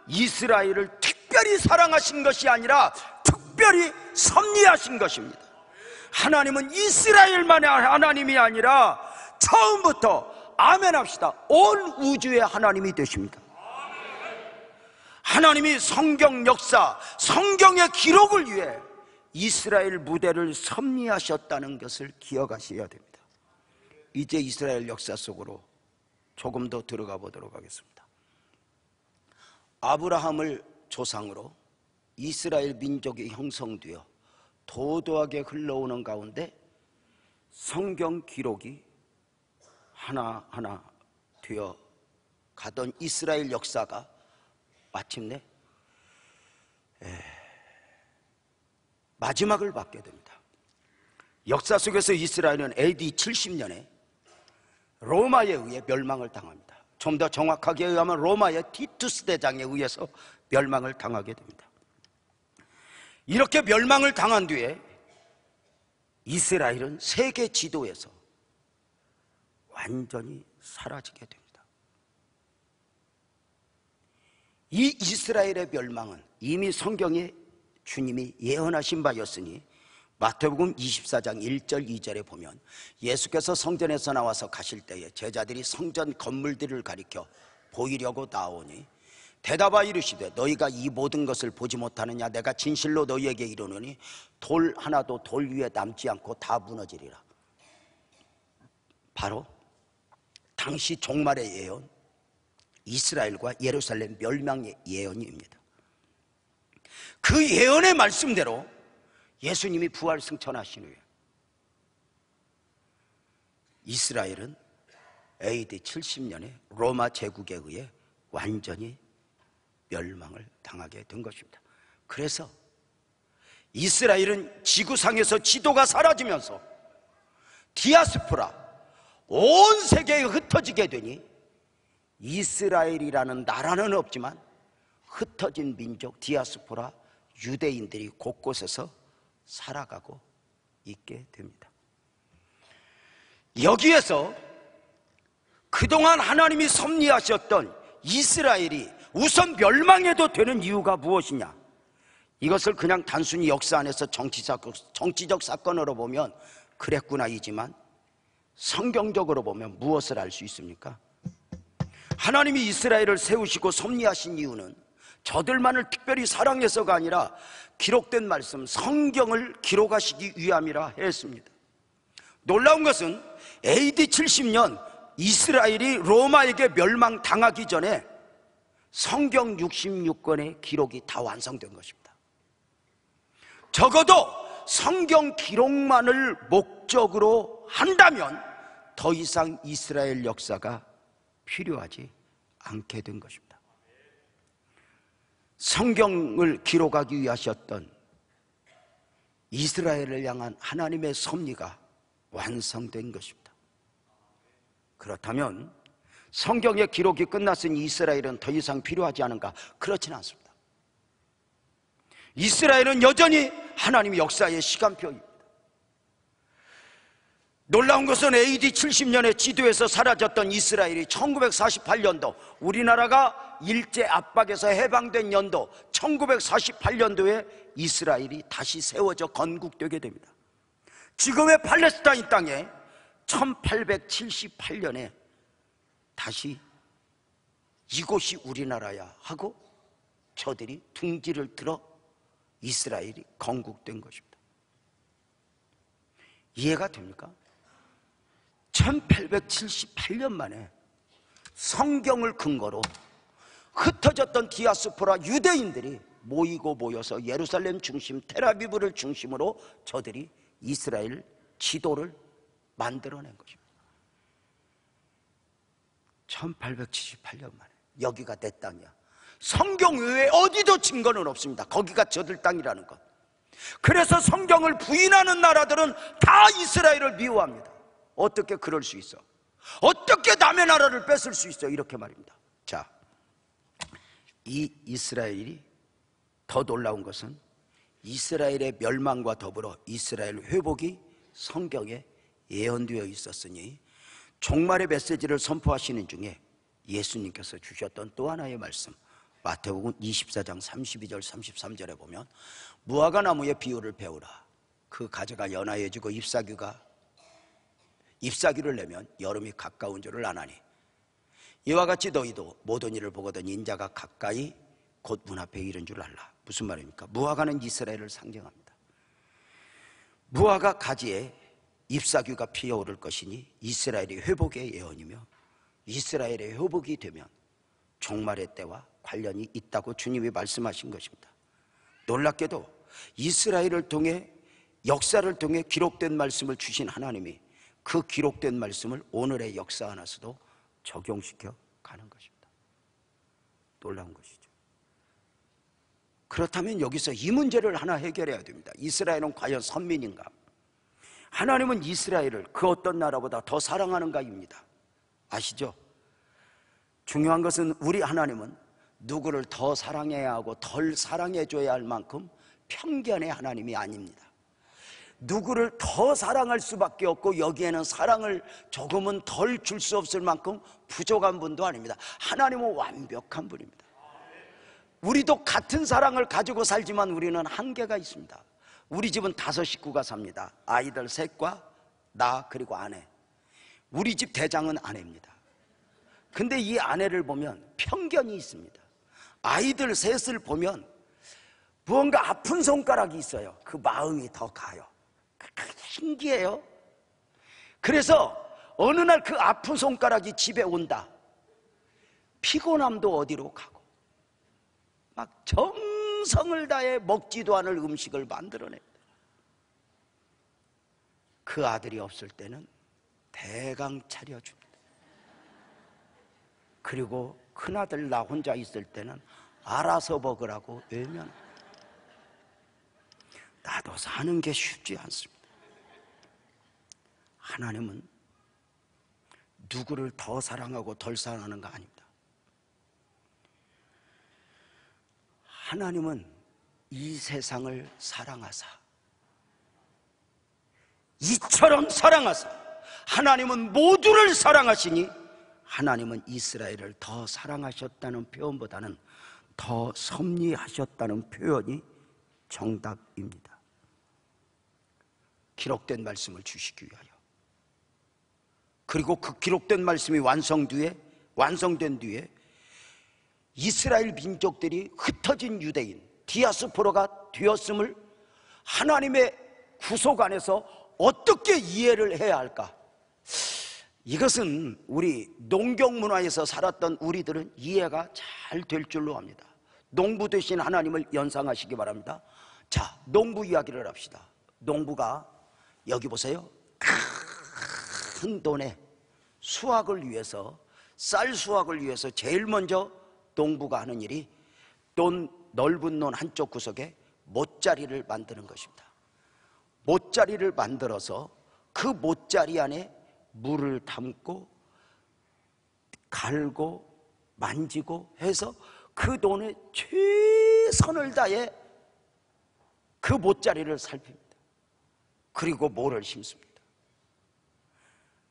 이스라엘을 특별히 사랑하신 것이 아니라 특별히 섭리하신 것입니다. 하나님은 이스라엘만의 하나님이 아니라 처음부터, 아멘 합시다, 온 우주의 하나님이 되십니다. 하나님이 성경 역사, 성경의 기록을 위해 이스라엘 무대를 섭리하셨다는 것을 기억하셔야 됩니다. 이제 이스라엘 역사 속으로 조금 더 들어가 보도록 하겠습니다. 아브라함을 조상으로 이스라엘 민족이 형성되어 도도하게 흘러오는 가운데 성경 기록이 하나하나 되어 가던 이스라엘 역사가 마침내 마지막을 맞게 됩니다. 역사 속에서 이스라엘은 AD 70년에 로마에 의해 멸망을 당합니다. 좀 더 정확하게 의하면 로마의 티투스 대장에 의해서 멸망을 당하게 됩니다. 이렇게 멸망을 당한 뒤에 이스라엘은 세계 지도에서 완전히 사라지게 됩니다. 이 이스라엘의 멸망은 이미 성경에 주님이 예언하신 바였으니 마태복음 24장 1절 2절에 보면 예수께서 성전에서 나와서 가실 때에 제자들이 성전 건물들을 가리켜 보이려고 나오니 대답하여 이르시되 너희가 이 모든 것을 보지 못하느냐? 내가 진실로 너희에게 이르노니 돌 하나도 돌 위에 남지 않고 다 무너지리라. 바로 당시 종말의 예언, 이스라엘과 예루살렘 멸망의 예언입니다. 그 예언의 말씀대로 예수님이 부활 승천하신 후에 이스라엘은 AD 70년에 로마 제국에 의해 완전히 멸망을 당하게 된 것입니다. 그래서 이스라엘은 지구상에서 지도가 사라지면서 디아스포라, 온 세계에 흩어지게 되니 이스라엘이라는 나라는 없지만 흩어진 민족, 디아스포라, 유대인들이 곳곳에서 살아가고 있게 됩니다. 여기에서 그동안 하나님이 섭리하셨던 이스라엘이 우선 멸망해도 되는 이유가 무엇이냐? 이것을 그냥 단순히 역사 안에서 정치적 사건으로 보면 그랬구나 이지만 성경적으로 보면 무엇을 알 수 있습니까? 하나님이 이스라엘을 세우시고 섭리하신 이유는 저들만을 특별히 사랑해서가 아니라 기록된 말씀, 성경을 기록하시기 위함이라 했습니다. 놀라운 것은 AD 70년 이스라엘이 로마에게 멸망당하기 전에 성경 66권의 기록이 다 완성된 것입니다. 적어도 성경 기록만을 목적으로 한다면 더 이상 이스라엘 역사가 필요하지 않게 된 것입니다. 성경을 기록하기 위하셨던 이스라엘을 향한 하나님의 섭리가 완성된 것입니다. 그렇다면 성경의 기록이 끝났으니 이스라엘은 더 이상 필요하지 않은가? 그렇지는 않습니다. 이스라엘은 여전히 하나님의 역사의 시간표입니다. 놀라운 것은 AD 70년에 지도에서 사라졌던 이스라엘이 1948년도, 우리나라가 일제 압박에서 해방된 연도 1948년도에 이스라엘이 다시 세워져 건국되게 됩니다. 지금의 팔레스타인 땅에 1878년에 다시 이곳이 우리나라야 하고 저들이 둥지를 들어 이스라엘이 건국된 것입니다. 이해가 됩니까? 1878년 만에 성경을 근거로 흩어졌던 디아스포라 유대인들이 모여서 예루살렘 중심 텔아비브를 중심으로 저들이 이스라엘 지도를 만들어낸 것입니다. 1878년 만에 여기가 내 땅이야. 성경 외에 어디도 증거는 없습니다. 거기가 저들 땅이라는 것. 그래서 성경을 부인하는 나라들은 다 이스라엘을 미워합니다. 어떻게 그럴 수 있어? 어떻게 남의 나라를 뺏을 수 있어? 이렇게 말입니다. 자, 이 이스라엘이 더 놀라운 것은 이스라엘의 멸망과 더불어 이스라엘 회복이 성경에 예언되어 있었으니 종말의 메시지를 선포하시는 중에 예수님께서 주셨던 또 하나의 말씀, 마태복음 24장 32절 33절에 보면 무화과 나무의 비유를 배우라. 그 가지가 연하여지고 잎사귀를 내면 여름이 가까운 줄을 아나니 이와 같이 너희도 모든 일을 보거든 인자가 가까이 곧 문 앞에 이른 줄 알라. 무슨 말입니까? 무화과는 이스라엘을 상징합니다. 무화과 가지에 잎사귀가 피어오를 것이니 이스라엘의 회복의 예언이며 이스라엘의 회복이 되면 종말의 때와 관련이 있다고 주님이 말씀하신 것입니다. 놀랍게도 이스라엘을 통해 역사를 통해 기록된 말씀을 주신 하나님이 그 기록된 말씀을 오늘의 역사 안에서도 적용시켜 가는 것입니다. 놀라운 것이죠. 그렇다면 여기서 이 문제를 하나 해결해야 됩니다. 이스라엘은 과연 선민인가? 하나님은 이스라엘을 그 어떤 나라보다 더 사랑하는가입니다. 아시죠? 중요한 것은 우리 하나님은 누구를 더 사랑해야 하고 덜 사랑해줘야 할 만큼 편견의 하나님이 아닙니다. 누구를 더 사랑할 수밖에 없고 여기에는 사랑을 조금은 덜 줄 수 없을 만큼 부족한 분도 아닙니다. 하나님은 완벽한 분입니다. 우리도 같은 사랑을 가지고 살지만 우리는 한계가 있습니다. 우리 집은 5 식구가 삽니다. 아이들 3과 나 그리고 아내. 우리 집 대장은 아내입니다. 근데 이 아내를 보면 편견이 있습니다. 아이들 3을 보면 무언가 아픈 손가락이 있어요. 그 마음이 더 가요. 신기해요. 그래서 어느 날 그 아픈 손가락이 집에 온다. 피곤함도 어디로 가고 막 정성을 다해 먹지도 않을 음식을 만들어냅니다. 그 아들이 없을 때는 대강 차려줍니다. 그리고 큰아들 나 혼자 있을 때는 알아서 먹으라고 외면. 나도 사는 게 쉽지 않습니다. 하나님은 누구를 더 사랑하고 덜 사랑하는 거 아닙니다. 하나님은 이 세상을 사랑하사 이처럼 사랑하사 하나님은 모두를 사랑하시니 하나님은 이스라엘을 더 사랑하셨다는 표현보다는 더 섭리하셨다는 표현이 정답입니다. 기록된 말씀을 주시기 위하여, 그리고 그 기록된 말씀이 완성된 뒤에 이스라엘 민족들이 흩어진 유대인 디아스포라가 되었음을 하나님의 구속 안에서 어떻게 이해를 해야 할까? 이것은 우리 농경 문화에서 살았던 우리들은 이해가 잘 될 줄로 압니다. 농부 되신 하나님을 연상하시기 바랍니다. 자, 농부 이야기를 합시다. 농부가 여기 보세요. 큰 돈에 수확을 위해서, 쌀 수확을 위해서 제일 먼저 농부가 하는 일이 넓은 논 한쪽 구석에 못자리를 만드는 것입니다. 못자리를 만들어서 그 못자리 안에 물을 담고 갈고 만지고 해서 그 돈에 최선을 다해 그 못자리를 살핍니다. 그리고 모를 심습니다.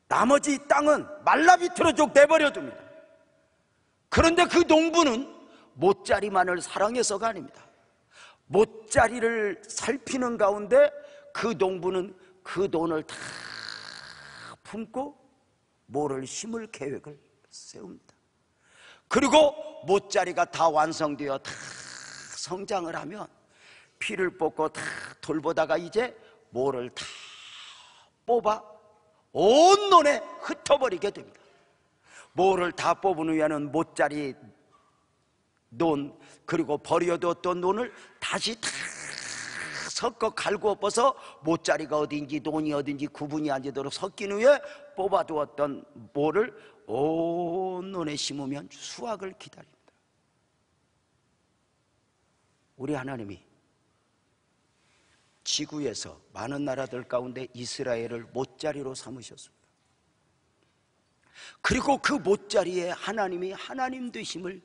나머지 땅은 말라비틀어져 내버려 둡니다. 그런데 그 농부는 못자리만을 사랑해서가 아닙니다. 못자리를 살피는 가운데 그 농부는 그 돈을 다 품고 모를 심을 계획을 세웁니다. 그리고 모짜리가 다 완성되어 다 성장을 하면 피를 뽑고 다 돌보다가 이제 모를 다 뽑아 온 논에 흩어버리게 됩니다. 모를 다 뽑은 후에는 모짜리 논, 그리고 버려뒀던 논을 다시 다 섞어 갈고 엎어서 모짜리가 어딘지 논이 어딘지 구분이 안 되도록 섞인 후에 뽑아두었던 모를 온 논에 심으면 수확을 기다립니다. 우리 하나님이 지구에서 많은 나라들 가운데 이스라엘을 모짜리로 삼으셨습니다. 그리고 그 모짜리에 하나님이 하나님 되심을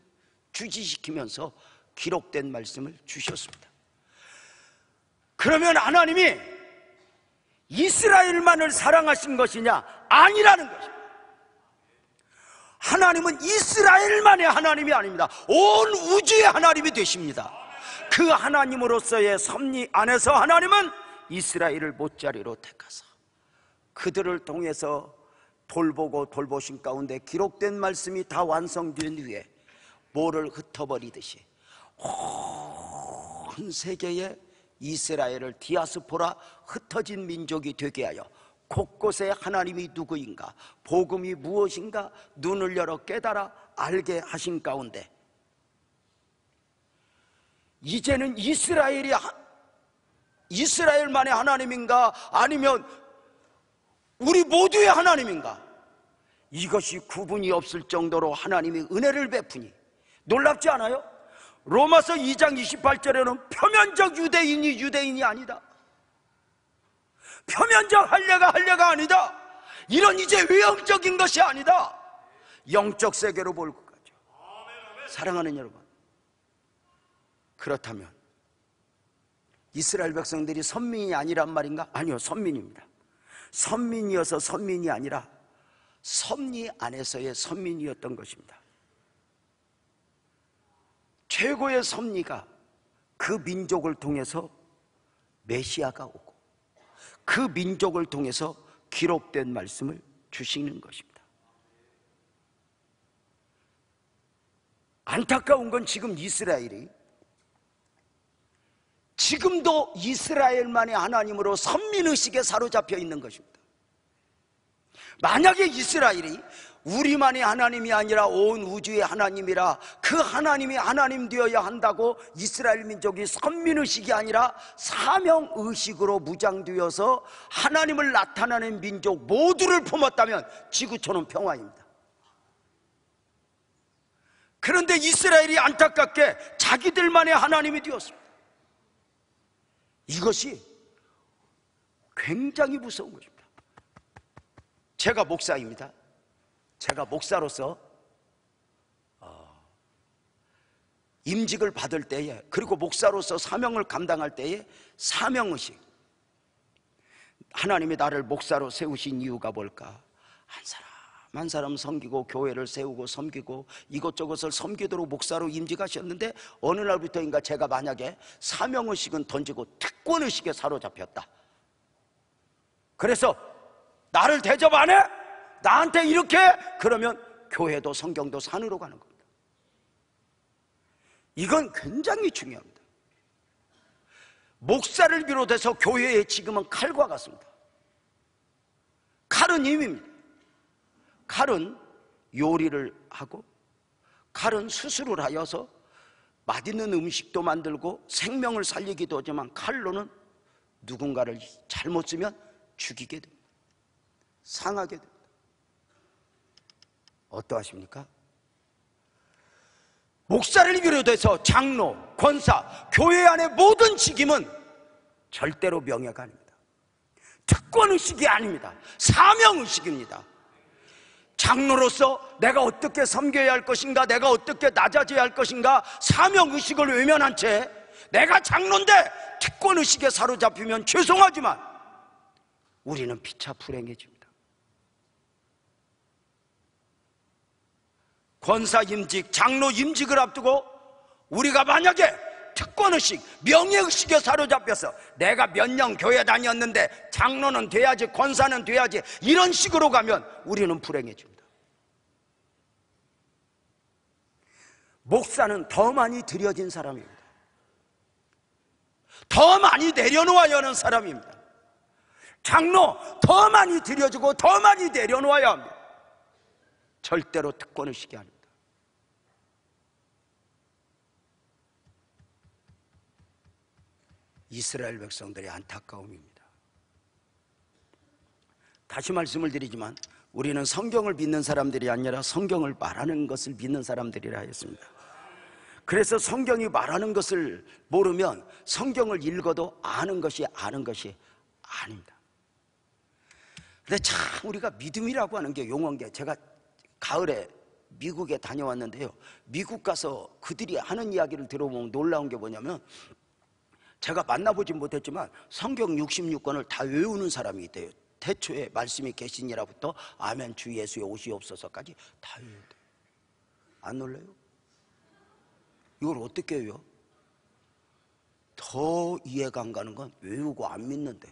주지시키면서 기록된 말씀을 주셨습니다. 그러면 하나님이 이스라엘만을 사랑하신 것이냐? 아니라는 것입니다. 하나님은 이스라엘만의 하나님이 아닙니다. 온 우주의 하나님이 되십니다. 그 하나님으로서의 섭리 안에서 하나님은 이스라엘을 모짜리로 택하사 그들을 통해서 돌보고 돌보신 가운데 기록된 말씀이 다 완성된 후에 모를 흩어버리듯이 온 세계에 이스라엘을 디아스포라 흩어진 민족이 되게 하여 곳곳에 하나님이 누구인가, 복음이 무엇인가 눈을 열어 깨달아 알게 하신 가운데 이제는 이스라엘만의 하나님인가 아니면 우리 모두의 하나님인가, 이것이 구분이 없을 정도로 하나님이 은혜를 베푸니 놀랍지 않아요? 로마서 2장 28절에는 표면적 유대인이 유대인이 아니다, 표면적 할례가 아니다, 이런 이제 외형적인 것이 아니다, 영적 세계로 볼 것 같죠. 사랑하는 여러분, 그렇다면 이스라엘 백성들이 선민이 아니란 말인가? 아니요, 선민입니다. 선민이어서 선민이 아니라 섭리 안에서의 선민이었던 것입니다. 최고의 섭리가 그 민족을 통해서 메시아가 오고 그 민족을 통해서 기록된 말씀을 주시는 것입니다. 안타까운 건 지금 이스라엘이 지금도 이스라엘만의 하나님으로 선민의식에 사로잡혀 있는 것입니다. 만약에 이스라엘이 우리만의 하나님이 아니라 온 우주의 하나님이라 그 하나님이 하나님 되어야 한다고 이스라엘 민족이 선민의식이 아니라 사명의식으로 무장되어서 하나님을 나타내는 민족 모두를 품었다면 지구촌은 평화입니다. 그런데 이스라엘이 안타깝게 자기들만의 하나님이 되었습니다. 이것이 굉장히 무서운 것입니다. 제가 목사입니다. 제가 목사로서 임직을 받을 때에, 그리고 목사로서 사명을 감당할 때에 사명의식, 하나님이 나를 목사로 세우신 이유가 뭘까? 한 사람 섬기고 교회를 세우고 섬기고 이것저것을 섬기도록 목사로 임직하셨는데 어느 날부터인가 제가 만약에 사명의식은 던지고 특권의식에 사로잡혔다, 그래서 나를 대접 안 해? 나한테 이렇게? 그러면 교회도 성경도 산으로 가는 겁니다. 이건 굉장히 중요합니다. 목사를 비롯해서 교회에 지금은 칼과 같습니다. 칼은 힘입니다. 칼은 요리를 하고 칼은 수술을 하여서 맛있는 음식도 만들고 생명을 살리기도 하지만 칼로는 누군가를 잘못 쓰면 죽이게 됩니다. 상하게 됩니다. 어떠하십니까? 목사를 비롯해서 장로, 권사, 교회 안의 모든 직임은 절대로 명예가 아닙니다. 특권의식이 아닙니다. 사명의식입니다. 장로로서 내가 어떻게 섬겨야 할 것인가, 내가 어떻게 낮아져야 할 것인가, 사명의식을 외면한 채 내가 장로인데 특권의식에 사로잡히면 죄송하지만 우리는 피차 불행해집니다. 권사 임직, 장로 임직을 앞두고 우리가 만약에 특권의식, 명예의식에 사로잡혀서 내가 몇 년 교회 다녔는데 장로는 돼야지, 권사는 돼야지, 이런 식으로 가면 우리는 불행해집니다. 목사는 더 많이 들여진 사람입니다. 더 많이 내려놓아야 하는 사람입니다. 장로 더 많이 들여주고 더 많이 내려놓아야 합니다. 절대로 특권의식이 아닙니다. 이스라엘 백성들의 안타까움입니다. 다시 말씀을 드리지만 우리는 성경을 믿는 사람들이 아니라 성경을 말하는 것을 믿는 사람들이라 했습니다. 그래서 성경이 말하는 것을 모르면 성경을 읽어도 아는 것이 아닙니다. 근데 참 우리가 믿음이라고 하는 게 용어인 게, 제가 가을에 미국에 다녀왔는데요, 미국 가서 그들이 하는 이야기를 들어보면 놀라운 게 뭐냐면, 제가 만나보진 못했지만 성경 66권을 다 외우는 사람이 있대요. 태초에 말씀이 계시니라부터 아멘 주 예수의 오시옵소서까지 다 외운대요. 안 놀라요? 이걸 어떻게 외워? 더 이해가 안 가는 건 외우고 안 믿는데.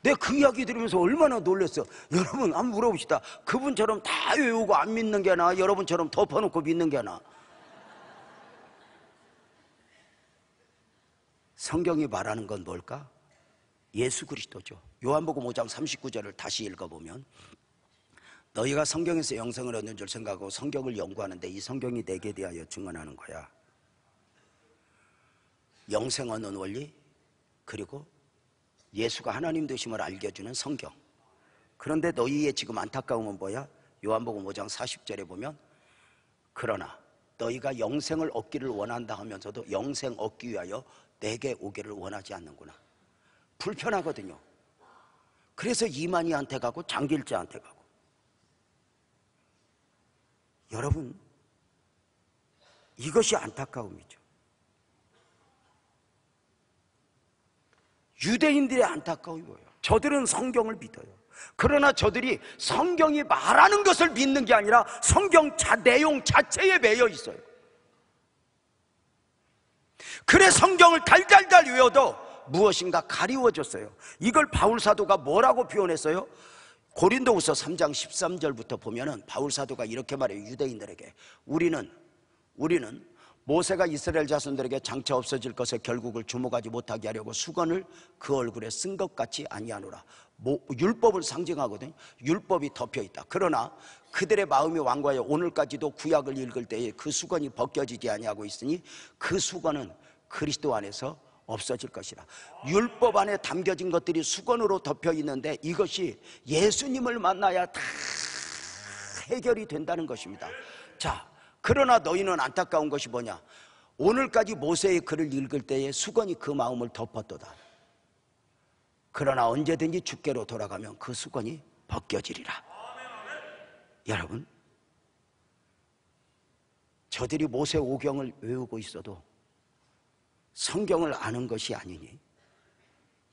내가 그 이야기 들으면서 얼마나 놀랐어요. 여러분 한번 물어봅시다. 그분처럼 다 외우고 안 믿는 게 나아, 여러분처럼 덮어놓고 믿는 게 나아? 성경이 말하는 건 뭘까? 예수 그리스도죠. 요한복음 5장 39절을 다시 읽어보면, 너희가 성경에서 영생을 얻는 줄 생각하고 성경을 연구하는데 이 성경이 내게 대하여 증언하는 거야. 영생 얻는 원리, 그리고 예수가 하나님 되심을 알려주는 성경. 그런데 너희의 지금 안타까움은 뭐야? 요한복음 5장 40절에 보면, 그러나 너희가 영생을 얻기를 원한다 하면서도 영생 얻기 위하여 내게 오기를 원하지 않는구나. 불편하거든요. 그래서 이만희한테 가고 장길자한테 가고. 여러분, 이것이 안타까움이죠. 유대인들의 안타까움이 뭐예요? 저들은 성경을 믿어요. 그러나 저들이 성경이 말하는 것을 믿는 게 아니라 성경 내용 자체에 매여 있어요. 그래 성경을 달달달 외워도 무엇인가 가리워졌어요. 이걸 바울 사도가 뭐라고 표현했어요? 고린도후서 3장 13절부터 보면은 바울 사도가 이렇게 말해요. 유대인들에게 우리는 모세가 이스라엘 자손들에게 장차 없어질 것에 결국을 주목하지 못하게 하려고 수건을 그 얼굴에 쓴 것 같이 아니하노라. 율법을 상징하거든요. 율법이 덮여 있다. 그러나 그들의 마음이 완고하여 오늘까지도 구약을 읽을 때에 그 수건이 벗겨지지 아니하고 있으니 그 수건은 그리스도 안에서 없어질 것이라. 율법 안에 담겨진 것들이 수건으로 덮여 있는데 이것이 예수님을 만나야 다 해결이 된다는 것입니다. 자, 그러나 너희는 안타까운 것이 뭐냐? 오늘까지 모세의 글을 읽을 때에 수건이 그 마음을 덮었도다. 그러나 언제든지 주께로 돌아가면 그 수건이 벗겨지리라. 여러분, 저들이 모세 오경을 외우고 있어도 성경을 아는 것이 아니니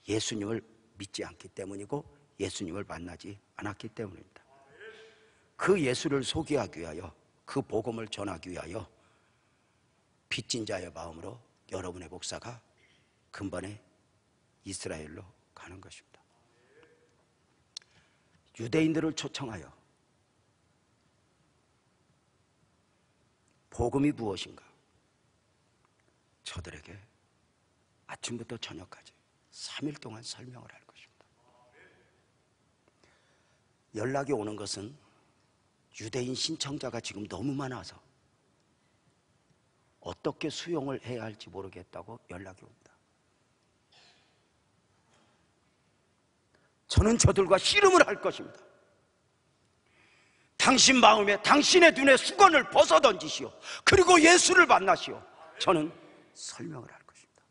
예수님을 믿지 않기 때문이고 예수님을 만나지 않았기 때문입니다. 그 예수를 소개하기 위하여, 그 복음을 전하기 위하여 빚진 자의 마음으로 여러분의 목사가 근본에 이스라엘로 가는 것입니다. 유대인들을 초청하여 복음이 무엇인가 저들에게 아침부터 저녁까지 3일 동안 설명을 할 것입니다. 연락이 오는 것은 유대인 신청자가 지금 너무 많아서 어떻게 수용을 해야 할지 모르겠다고 연락이 옵니다. 저는 저들과 씨름을 할 것입니다. 당신 마음에, 당신의 눈에 수건을 벗어던지시오. 그리고 예수를 만나시오. 저는 설명을 할 것입니다.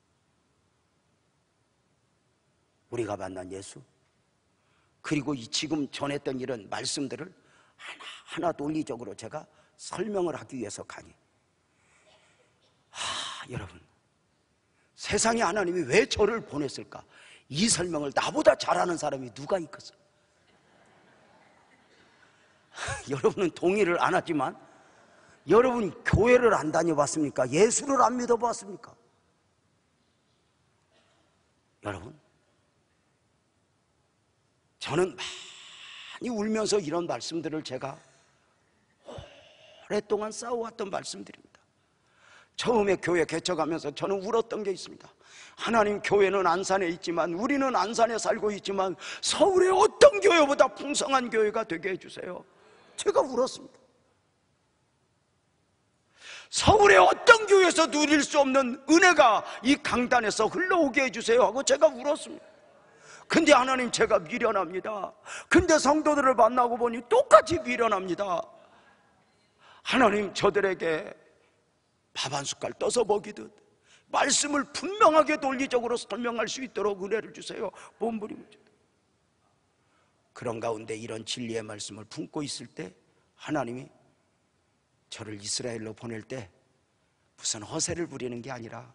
우리가 만난 예수, 그리고 지금 전했던 이런 말씀들을 하나하나 논리적으로 제가 설명을 하기 위해서 가니, 여러분, 세상에 하나님이 왜 저를 보냈을까? 이 설명을 나보다 잘하는 사람이 누가 있겠어요? 여러분은 동의를 안 하지만 여러분 교회를 안 다녀봤습니까? 예수를 안 믿어봤습니까? 여러분, 저는 많이 울면서 이런 말씀들을 제가 오랫동안 쌓아왔던 말씀들입니다. 처음에 교회 개척하면서 저는 울었던 게 있습니다. 하나님, 교회는 안산에 있지만, 우리는 안산에 살고 있지만 서울의 어떤 교회보다 풍성한 교회가 되게 해주세요. 제가 울었습니다. 서울의 어떤 교회에서 누릴 수 없는 은혜가 이 강단에서 흘러오게 해주세요 하고 제가 울었습니다. 근데 하나님, 제가 미련합니다. 근데 성도들을 만나고 보니 똑같이 미련합니다. 하나님, 저들에게 밥 한 숟갈 떠서 먹이듯 말씀을 분명하게 논리적으로 설명할 수 있도록 은혜를 주세요. 몸부림을 주세요. 그런 가운데 이런 진리의 말씀을 품고 있을 때 하나님이 저를 이스라엘로 보낼 때 무슨 허세를 부리는 게 아니라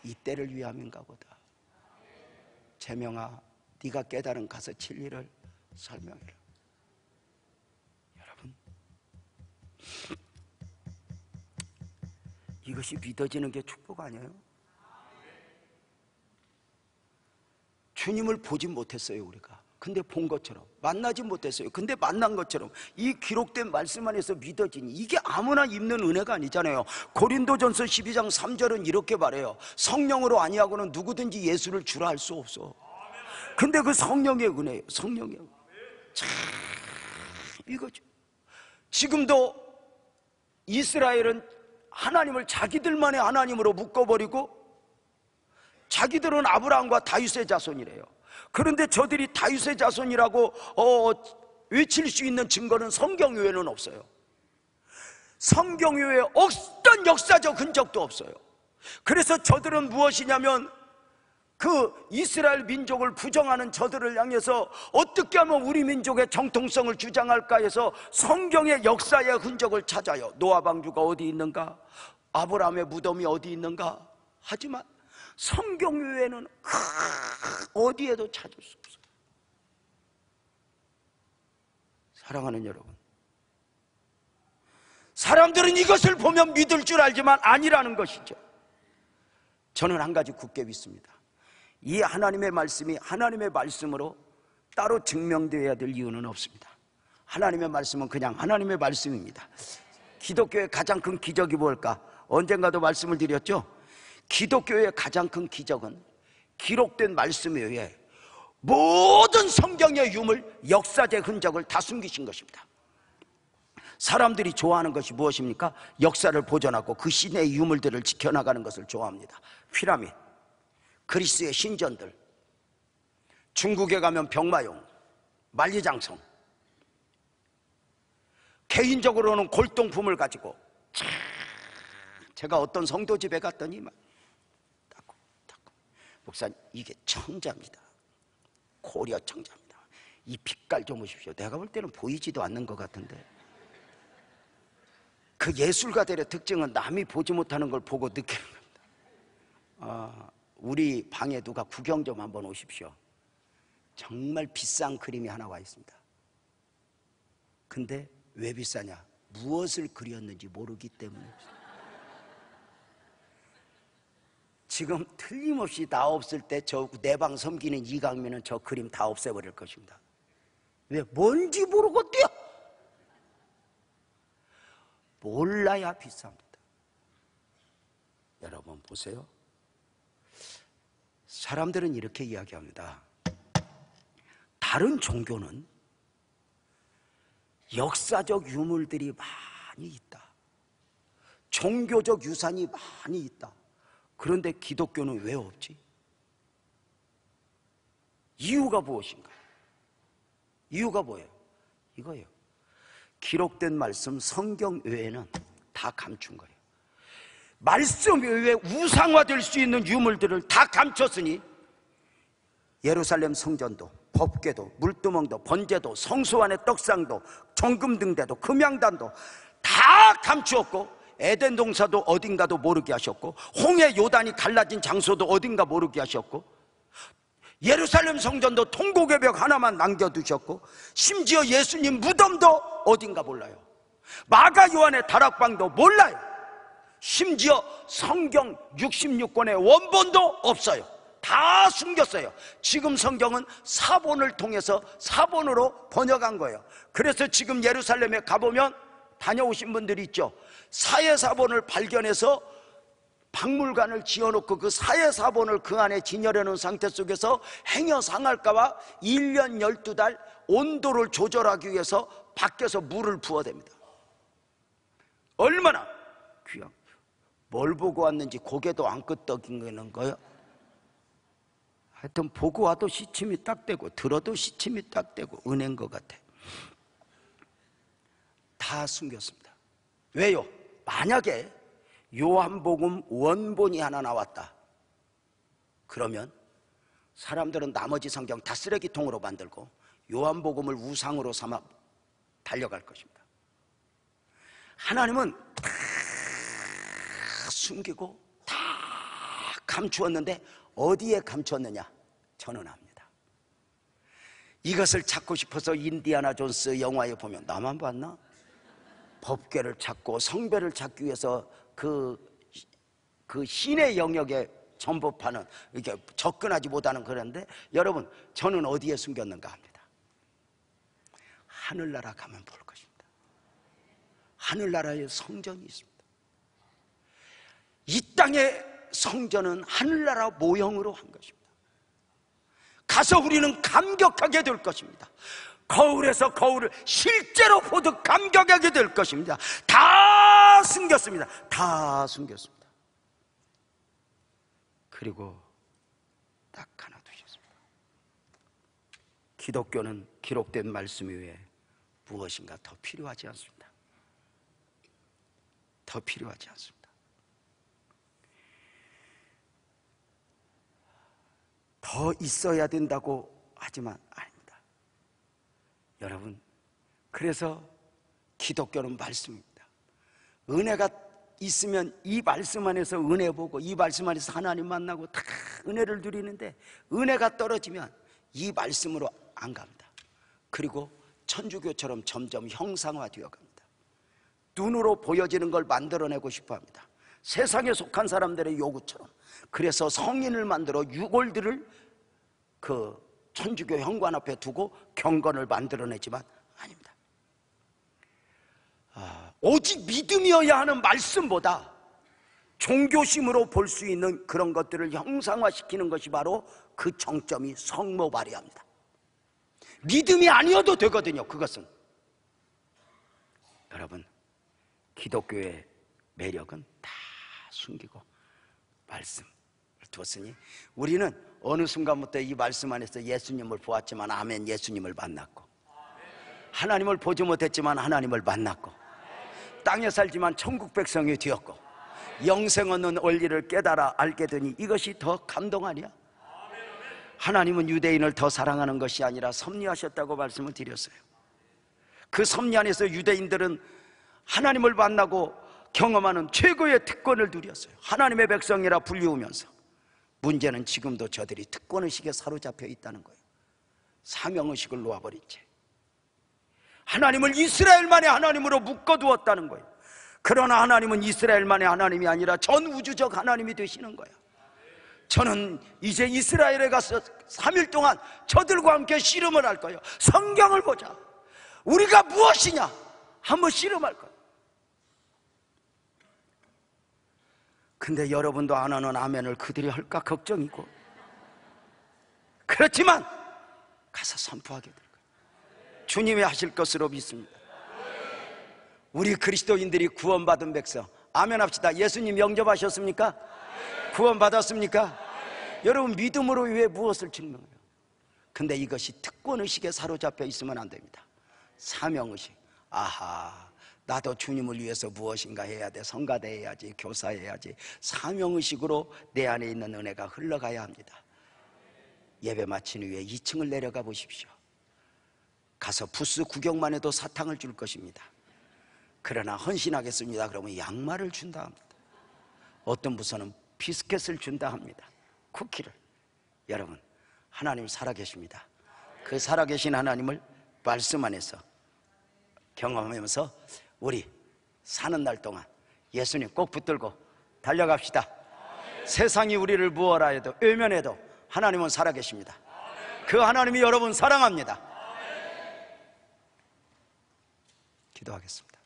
이 때를 위함인가 보다. 재명아, 네가 깨달은 가서 진리를 설명해라. 여러분, 이것이 믿어지는 게 축복 아니에요? 주님을 보진 못했어요 우리가. 근데 본 것처럼, 만나지 못했어요. 근데 만난 것처럼 이 기록된 말씀 안에서 믿어지니 이게 아무나 입는 은혜가 아니잖아요. 고린도전서 12장 3절은 이렇게 말해요. 성령으로 아니하고는 누구든지 예수를 주라 할 수 없어. 근데 그 성령의 은혜예요. 성령의 은혜. 참 이거죠. 지금도 이스라엘은 하나님을 자기들만의 하나님으로 묶어버리고 자기들은 아브라함과 다윗의 자손이래요. 그런데 저들이 다윗의 자손이라고 외칠 수 있는 증거는 성경 외에는 없어요. 성경 외에 어떤 역사적 흔적도 없어요. 그래서 저들은 무엇이냐면 그 이스라엘 민족을 부정하는 저들을 향해서 어떻게 하면 우리 민족의 정통성을 주장할까 해서 성경의 역사의 흔적을 찾아요. 노아 방주가 어디 있는가? 아브라함의 무덤이 어디 있는가? 하지만 성경 외에는 어디에도 찾을 수 없어요. 사랑하는 여러분, 사람들은 이것을 보면 믿을 줄 알지만 아니라는 것이죠. 저는 한 가지 굳게 믿습니다. 이 하나님의 말씀이 하나님의 말씀으로 따로 증명되어야 될 이유는 없습니다. 하나님의 말씀은 그냥 하나님의 말씀입니다. 기독교의 가장 큰 기적이 뭘까? 언젠가도 말씀을 드렸죠. 기독교의 가장 큰 기적은 기록된 말씀 외에 모든 성경의 유물, 역사적 흔적을 다 숨기신 것입니다. 사람들이 좋아하는 것이 무엇입니까? 역사를 보존하고 그 신의 유물들을 지켜나가는 것을 좋아합니다. 피라미드, 그리스의 신전들, 중국에 가면 병마용, 만리장성, 개인적으로는 골동품을 가지고 제가 어떤 성도 집에 갔더니 목사님, 이게 청자입니다. 고려 청자입니다. 이 빛깔 좀 보십시오. 내가 볼 때는 보이지도 않는 것 같은데, 그 예술가들의 특징은 남이 보지 못하는 걸 보고 느끼는 겁니다. 우리 방에 누가 구경 좀 한번 오십시오. 정말 비싼 그림이 하나 와 있습니다. 근데 왜 비싸냐? 무엇을 그렸는지 모르기 때문에. 지금 틀림없이 나 없을 때 저 내 방 섬기는 이강민은 저 그림 다 없애버릴 것입니다. 왜? 뭔지 모르겠대요. 몰라야 비쌉니다. 여러분 보세요. 사람들은 이렇게 이야기합니다. 다른 종교는 역사적 유물들이 많이 있다. 종교적 유산이 많이 있다. 그런데 기독교는 왜 없지? 이유가 무엇인가? 이유가 뭐예요? 이거예요. 기록된 말씀 성경 외에는 다 감춘 거예요. 말씀 외에 우상화될 수 있는 유물들을 다 감췄으니 예루살렘 성전도, 법궤도, 물두멍도, 번제도, 성소 안의 떡상도, 정금등대도, 금양단도 다 감추었고, 에덴 동산도 어딘가도 모르게 하셨고, 홍해 요단이 갈라진 장소도 어딘가 모르게 하셨고, 예루살렘 성전도 통곡의 벽 하나만 남겨두셨고, 심지어 예수님 무덤도 어딘가 몰라요. 마가 요한의 다락방도 몰라요. 심지어 성경 66권의 원본도 없어요. 다 숨겼어요. 지금 성경은 사본을 통해서 사본으로 번역한 거예요. 그래서 지금 예루살렘에 가보면 다녀오신 분들이 있죠. 사회사본을 발견해서 박물관을 지어놓고 그 사회사본을 그 안에 진열해 놓은 상태 속에서 행여 상할까봐 1년 12달 온도를 조절하기 위해서 밖에서 물을 부어댑니다. 얼마나 귀한, 뭘 보고 왔는지 고개도 안 끄덕이는 거예요. 하여튼 보고 와도 시침이 딱 되고 들어도 시침이 딱 되고 은혜인 것 같아. 다 숨겼습니다. 왜요? 만약에 요한복음 원본이 하나 나왔다 그러면 사람들은 나머지 성경 다 쓰레기통으로 만들고 요한복음을 우상으로 삼아 달려갈 것입니다. 하나님은 다 숨기고 다 감추었는데 어디에 감췄느냐? 저는 압니다. 이것을 찾고 싶어서 인디아나 존스 영화에 보면 나만 봤나? 법궤를 찾고 성배를 찾기 위해서 그 신의 영역에 전복하는, 이렇게 접근하지 못하는 그런데 여러분, 저는 어디에 숨겼는가 합니다. 하늘나라 가면 볼 것입니다. 하늘나라에 성전이 있습니다. 이 땅의 성전은 하늘나라 모형으로 한 것입니다. 가서 우리는 감격하게 될 것입니다. 거울에서 거울을 실제로 보듯 감격하게 될 것입니다. 다 숨겼습니다. 다 숨겼습니다. 그리고 딱 하나 두셨습니다. 기독교는 기록된 말씀 이외에 무엇인가 더 필요하지 않습니다. 더 필요하지 않습니다. 더 있어야 된다고 하지만 아닙니다. 여러분, 그래서 기독교는 말씀입니다. 은혜가 있으면 이 말씀 안에서 은혜 보고 이 말씀 안에서 하나님 만나고 다 은혜를 누리는데, 은혜가 떨어지면 이 말씀으로 안 갑니다. 그리고 천주교처럼 점점 형상화되어 갑니다. 눈으로 보여지는 걸 만들어내고 싶어 합니다. 세상에 속한 사람들의 요구처럼. 그래서 성인을 만들어 유골들을 그 천주교 현관 앞에 두고 경건을 만들어내지만 아닙니다. 오직 믿음이어야 하는 말씀보다 종교심으로 볼 수 있는 그런 것들을 형상화시키는 것이 바로 그 정점이 성모 마리아입니다. 믿음이 아니어도 되거든요. 그것은. 여러분, 기독교의 매력은 다 숨기고 말씀을 두었으니 우리는 어느 순간부터 이 말씀 안에서 예수님을 보았지만 아멘, 예수님을 만났고, 하나님을 보지 못했지만 하나님을 만났고, 땅에 살지만 천국 백성이 되었고, 영생 얻는 원리를 깨달아 알게 되니 이것이 더 감동 아니야? 하나님은 유대인을 더 사랑하는 것이 아니라 섭리하셨다고 말씀을 드렸어요. 그 섭리 안에서 유대인들은 하나님을 만나고 경험하는 최고의 특권을 누렸어요. 하나님의 백성이라 불리우면서. 문제는 지금도 저들이 특권의식에 사로잡혀 있다는 거예요. 사명의식을 놓아버린 채 하나님을 이스라엘만의 하나님으로 묶어두었다는 거예요. 그러나 하나님은 이스라엘만의 하나님이 아니라 전 우주적 하나님이 되시는 거예요. 저는 이제 이스라엘에 가서 3일 동안 저들과 함께 씨름을 할 거예요. 성경을 보자. 우리가 무엇이냐 한번 씨름할 거예요. 근데 여러분도 안 하는 아멘을 그들이 할까 걱정이고, 그렇지만 가서 선포하게 될 거예요. 주님이 하실 것으로 믿습니다. 우리 그리스도인들이 구원받은 백성, 아멘 합시다. 예수님 영접하셨습니까? 구원받았습니까? 여러분, 믿음으로 왜 무엇을 증명해요? 근데 이것이 특권의식에 사로잡혀 있으면 안 됩니다. 사명의식. 아하, 나도 주님을 위해서 무엇인가 해야 돼. 성가대 해야지, 교사해야지. 사명의식으로 내 안에 있는 은혜가 흘러가야 합니다. 예배 마친 후에 2층을 내려가 보십시오. 가서 부스 구경만 해도 사탕을 줄 것입니다. 그러나 헌신하겠습니다 그러면 양말을 준다 합니다. 어떤 부서는 비스켓을 준다 합니다. 쿠키를. 여러분, 하나님 살아계십니다. 그 살아계신 하나님을 말씀 안에서 경험하면서 우리 사는 날 동안 예수님 꼭 붙들고 달려갑시다. 세상이 우리를 무엇라 해도 외면해도 하나님은 살아계십니다. 그 하나님이 여러분 사랑합니다. 기도하겠습니다.